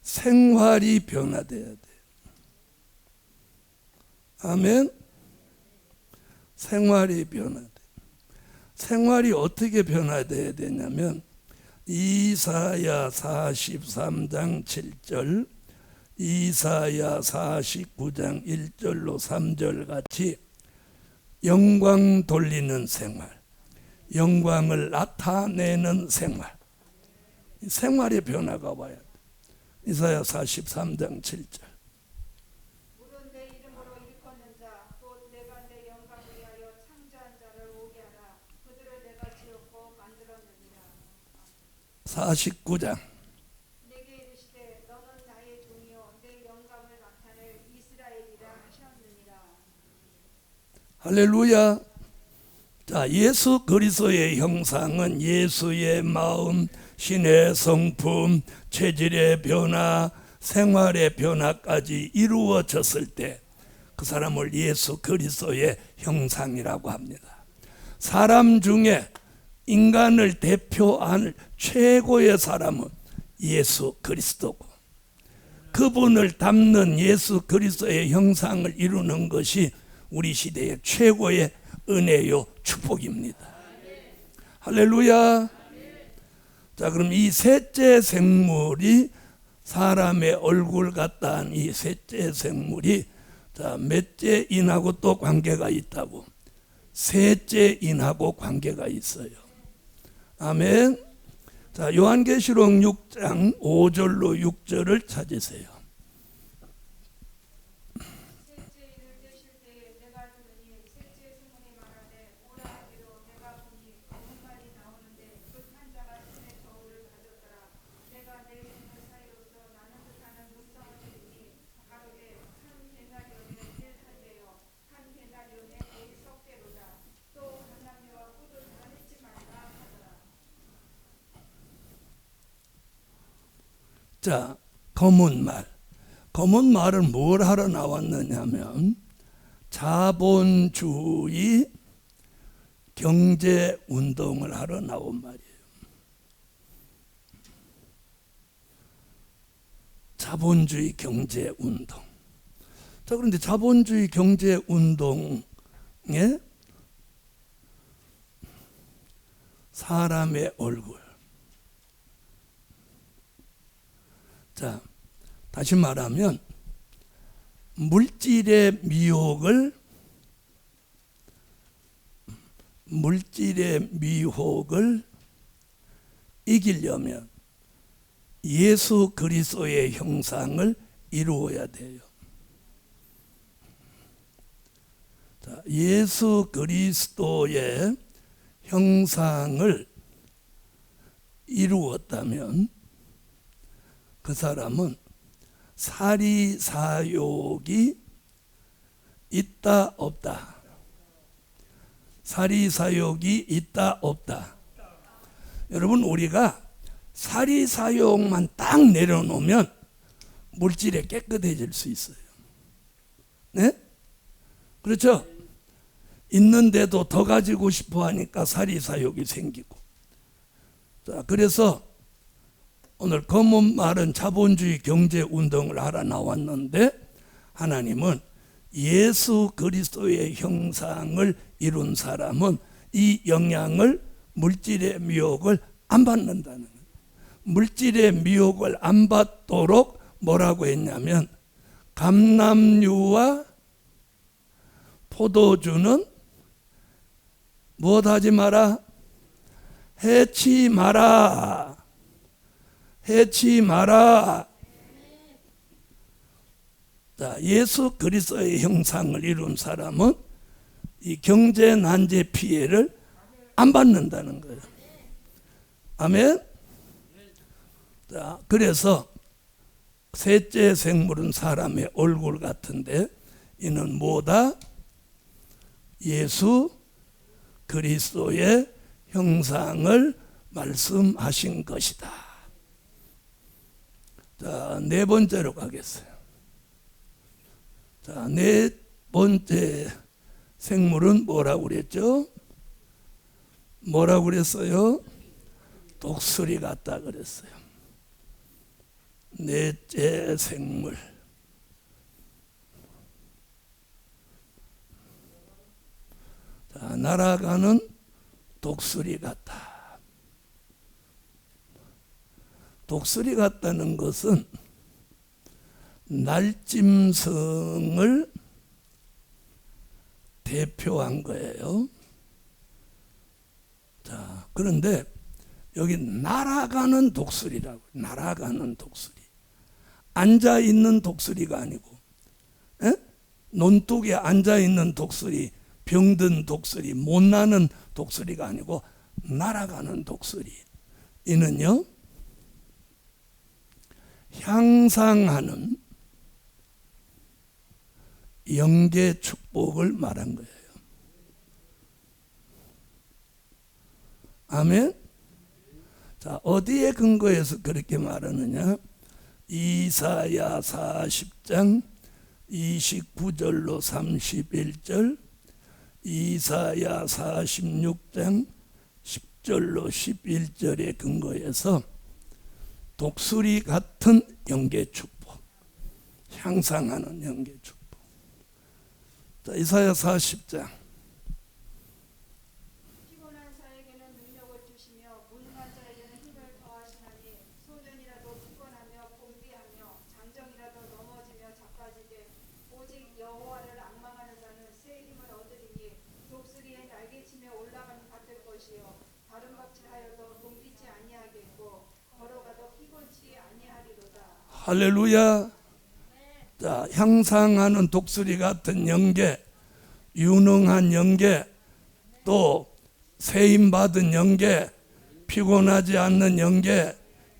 생활이 변화돼야 돼. 아멘. 생활이 변화돼. 생활이 어떻게 변화돼야 되냐면 이사야 43장 7절, 이사야 49장 1절로 3절 같이 영광 돌리는 생활, 영광을 나타내는 생활, 생활의 변화가 와야 돼. 이사야 43장 7절. 물은 내 이름으로 일컫는 자, 곧 내가 내 영광을 위하여 창조한 자를 오게 하라. 그들을 내가 지었고 만들었느니라. 49장. 내게 이르시되 너는 나의 종이요 내 영광을 나타낼 이스라엘이라 하셨느니라. 할렐루야. 자, 예수 그리스도의 형상은 예수의 마음, 신의 성품, 체질의 변화, 생활의 변화까지 이루어졌을 때 그 사람을 예수 그리스도의 형상이라고 합니다. 사람 중에 인간을 대표할 최고의 사람은 예수 그리스도고, 그분을 닮는 예수 그리스도의 형상을 이루는 것이 우리 시대의 최고의 은혜요 축복입니다. 할렐루야. 자, 그럼 이 셋째 생물이 사람의 얼굴 같다는 이 셋째 생물이 자, 몇째 인하고 또 관계가 있다고? 셋째 인하고 관계가 있어요. 아멘. 자, 요한계시록 6장 5절로 6절을 찾으세요. 셋째 일을 떼실 때에 내가 들으니 셋째 승문이 말하되 오라 하기로 내가 보니 검은 말이 나오는데 그 탄자가 손에 저울을 가졌더라. 자, 검은 말. 검은 말은 뭘 하러 나왔느냐면 자본주의 경제 운동을 하러 나온 말이에요. 자본주의 경제 운동. 자, 그런데 자본주의 경제 운동에 사람의 얼굴. 자, 다시 말하면 물질의 미혹을 이기려면 예수 그리스도의 형상을 이루어야 돼요. 자, 예수 그리스도의 형상을 이루었다면 그 사람은 사리사욕이 있다 없다. 사리사욕이 있다 없다. 여러분, 우리가 사리사욕만 딱 내려놓으면 물질에 깨끗해질 수 있어요. 네? 그렇죠? 있는데도 더 가지고 싶어 하니까 사리사욕이 생기고. 자, 그래서 오늘 검은 말은 자본주의 경제 운동을 하러 나왔는데 하나님은 예수 그리스도의 형상을 이룬 사람은 이 영향을 물질의 미혹을 안 받는다는 거예요. 물질의 미혹을 안 받도록 뭐라고 했냐면 감람류와 포도주는 무엇하지 마라? 해치 마라. 해치 마라. 자, 예수 그리스도의 형상을 이룬 사람은 이 경제 난제 피해를 안 받는다는 거예요. 아멘. 자, 그래서 셋째 생물은 사람의 얼굴 같은데 이는 뭐다? 예수 그리스도의 형상을 말씀하신 것이다. 자, 네 번째로 가겠어요. 자, 네 번째 생물은 뭐라고 그랬죠? 뭐라고 그랬어요? 독수리 같다 그랬어요. 넷째 생물. 자, 날아가는 독수리 같다. 독수리 같다는 것은 날짐승을 대표한 거예요. 자, 그런데 여기 날아가는 독수리라고. 날아가는 독수리. 앉아있는 독수리가 아니고, 논둑에 앉아있는 독수리, 병든 독수리, 못나는 독수리가 아니고 날아가는 독수리. 이는요, 향상하는 영계 축복을 말한 거예요. 아멘. 자, 어디에 근거해서 그렇게 말하느냐? 이사야 40장 29절로 31절, 이사야 46장 10절로 11절에 근거해서 독수리 같은 영계 축복, 향상하는 영계 축복. 자, 이사야 40장. 피곤한 자에게는 능력을 주시며 무능한 자에게는 힘을 더하시나니 소년이라도 피곤하며 곤비하며 장정이라도 넘어지며 자빠지게 오직 여호와를 앙망하는 자는 새 힘을 얻으리니 독수리의 날개치며 올라가는 같을 것이요 다른 박질하여도 곤비지 아니하겠고 걸어가도 피곤치 아니하리로다. 할렐루야. 자, 향상하는 독수리 같은 영계, 유능한 영계, 또 세임 받은 영계, 피곤하지 않는 영계,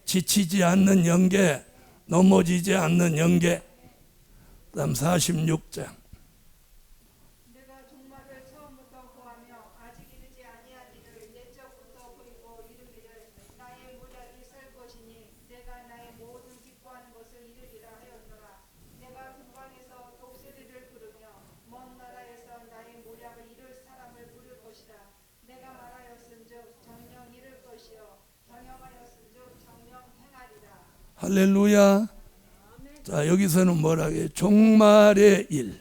지치지 않는 영계, 넘어지지 않는 영계. 그다음 46장. 내가 종말을 처음부터 구하며 아직 이르지 아니한 일을 옛적부터 보이고 이르기를 나의 모략이 설 것이니 내가 나의 모든 할렐루야. 자, 여기서는 뭐라 해요? 종말의 일.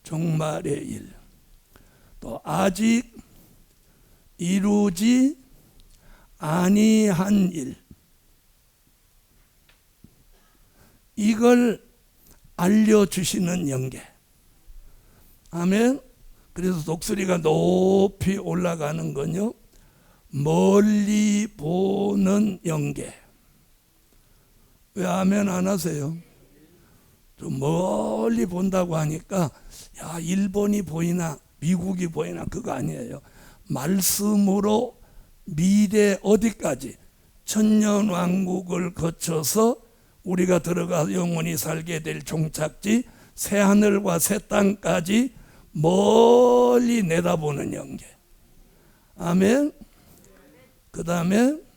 종말의 일. 또 아직 이루지 아니한 일. 이걸 알려주시는 영계. 아멘. 그래서 독수리가 높이 올라가는 건요, 멀리 보는 영계. 왜 아멘 안 하세요? 좀 멀리 본다고 하니까 야, 일본이 보이나 미국이 보이나 그거 아니에요. 말씀으로 미래 어디까지, 천년왕국을 거쳐서 우리가 들어가 영원히 살게 될 종착지 새하늘과 새 땅까지 멀리 내다보는 영계. 아멘. 그 다음에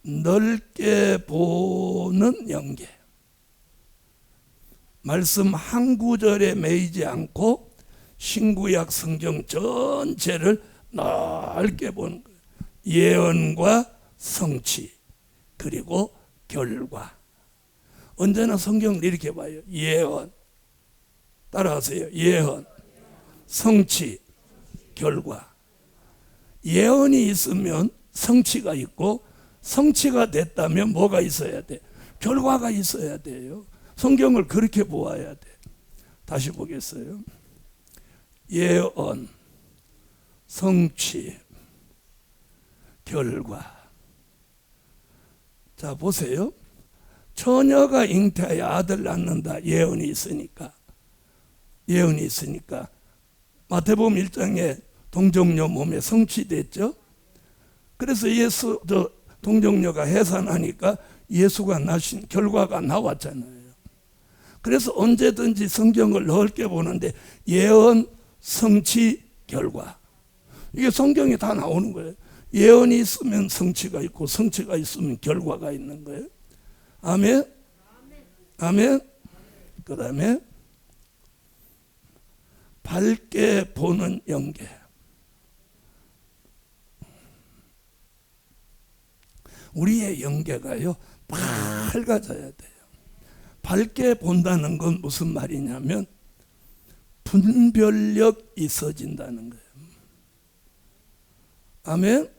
넓게 보는 영계. 말씀 한 구절에 매이지 않고 신구약 성경 전체를 넓게 보는 거예요. 예언과 성취 그리고 결과. 언제나 성경을 이렇게 봐요. 예언, 따라하세요. 예언, 성취, 결과. 예언이 있으면 성취가 있고, 성취가 됐다면 뭐가 있어야 돼? 결과가 있어야 돼요. 성경을 그렇게 보아야 돼. 다시 보겠어요. 예언, 성취, 결과. 자, 보세요. 처녀가 잉태하여 아들 낳는다. 예언이 있으니까. 예언이 있으니까. 마태복음 1장에 동정녀 몸에 성취됐죠. 그래서 동정녀가 해산하니까 예수가 나신 결과가 나왔잖아요. 그래서 언제든지 성경을 넓게 보는데 예언, 성취, 결과. 이게 성경에 다 나오는 거예요. 예언이 있으면 성취가 있고, 성취가 있으면 결과가 있는 거예요. 아멘. 아멘. 그 다음에 밝게 보는 영계. 우리의 영계가요, 밝아져야 돼요. 밝게 본다는 건 무슨 말이냐면 분별력 있어진다는 거예요. 아멘.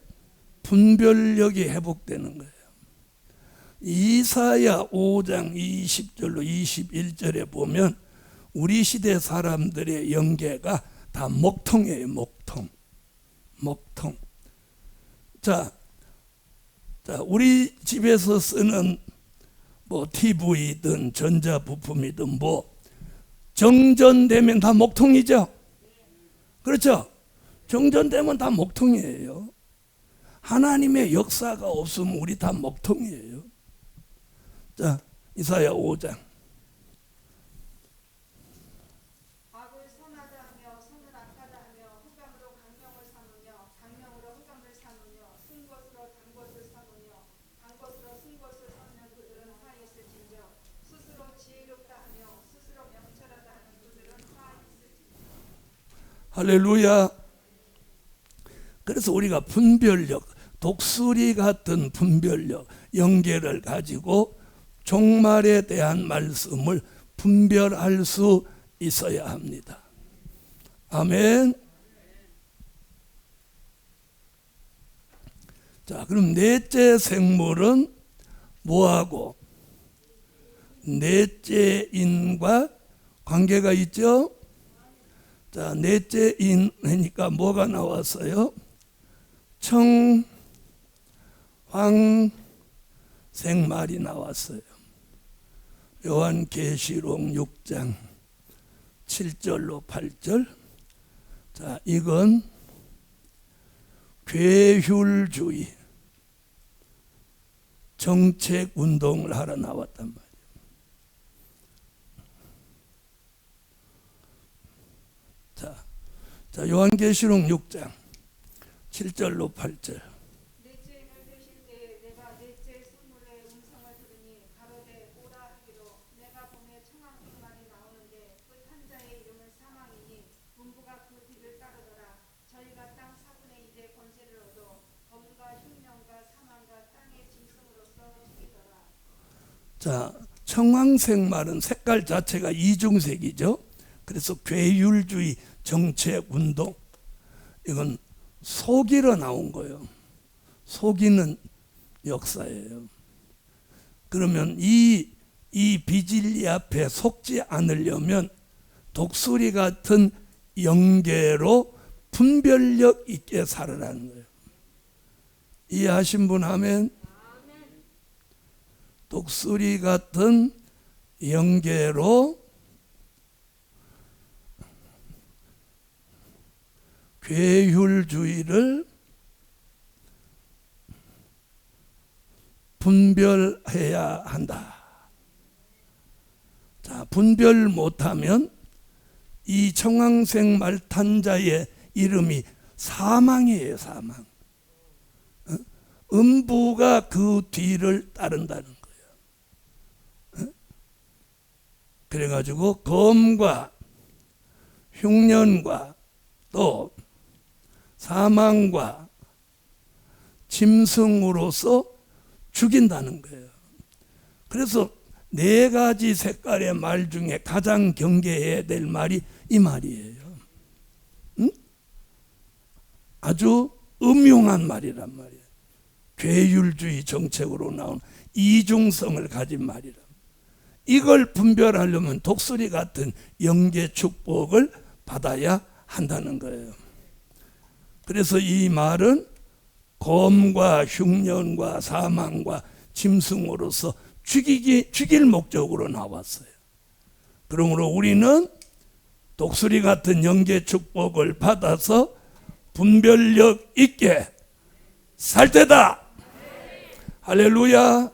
분별력이 회복되는 거예요. 이사야 5장 20절로 21절에 보면 우리 시대 사람들의 영계가 다 목통이에요. 목통. 자, 우리 집에서 쓰는 뭐 TV든 전자부품이든 뭐 정전되면 다 목통이죠. 그렇죠? 정전되면 다 목통이에요. 하나님의 역사가 없으면 우리 다 목통이에요. 자, 이사야 5장. 악을 선하다 하며 선을 악하다 하며 흑암으로 강령을 삼으며 강령으로 흑암을 삼으며 쓴 것으로 단 것을 삼으며 단 것으로 쓴 것을 삼는 그들은 화 있을진저 스스로 지혜롭다 하며 스스로 명철하다 하는 그들은 화 있을진저. 할렐루야. 그래서 우리가 분별력, 독수리 같은 분별력, 영계를 가지고 종말에 대한 말씀을 분별할 수 있어야 합니다. 아멘. 자, 그럼 넷째 생물은 뭐하고? 넷째 인과 관계가 있죠? 자, 넷째 인 하니까 뭐가 나왔어요? 청, 황, 생말이 나왔어요. 요한계시록 6장 7절로 8절. 자, 이건 괴휼주의 정책 운동을 하러 나왔단 말이에요. 자, 요한계시록 6장 7절로 8절. 넷째 인을 되실 때에 내가 넷째 생물의 음성을 들으니 가로되 오라 하기로 내가 보매 청황색말이 나오는데 끝한 자의 이름은 사망이니 문부가 그 뒤를 따르더라. 저희가 땅 4분의 1의 권세를 얻어 검과 흉년과 사망과 땅의 짐승으로서 죽이더라. 자, 청황색 말은 색깔 자체가 이중색이죠. 그래서 괴율주의 정책 운동, 이건 속이러 나온 거예요. 속이는 역사예요. 그러면 이 비진리 앞에 속지 않으려면 독수리 같은 영계로 분별력 있게 살아라는 거예요. 이해하신 분 하면? 독수리 같은 영계로 괴율주의를 분별해야 한다. 자, 분별 못하면 이 청황색 말탄자의 이름이 사망이에요. 사망. 음부가 그 뒤를 따른다는 거예요. 그래가지고 검과 흉년과 또 사망과 짐승으로서 죽인다는 거예요. 그래서 4가지 색깔의 말 중에 가장 경계해야 될 말이 이 말이에요. 응? 아주 음흉한 말이란 말이에요. 괴율주의 정책으로 나온 이중성을 가진 말이라. 이걸 분별하려면 독수리 같은 영계 축복을 받아야 한다는 거예요. 그래서 이 말은 검과 흉년과 사망과 짐승으로서 죽일 목적으로 나왔어요. 그러므로 우리는 독수리 같은 영계 축복을 받아서 분별력 있게 살 때다. 할렐루야.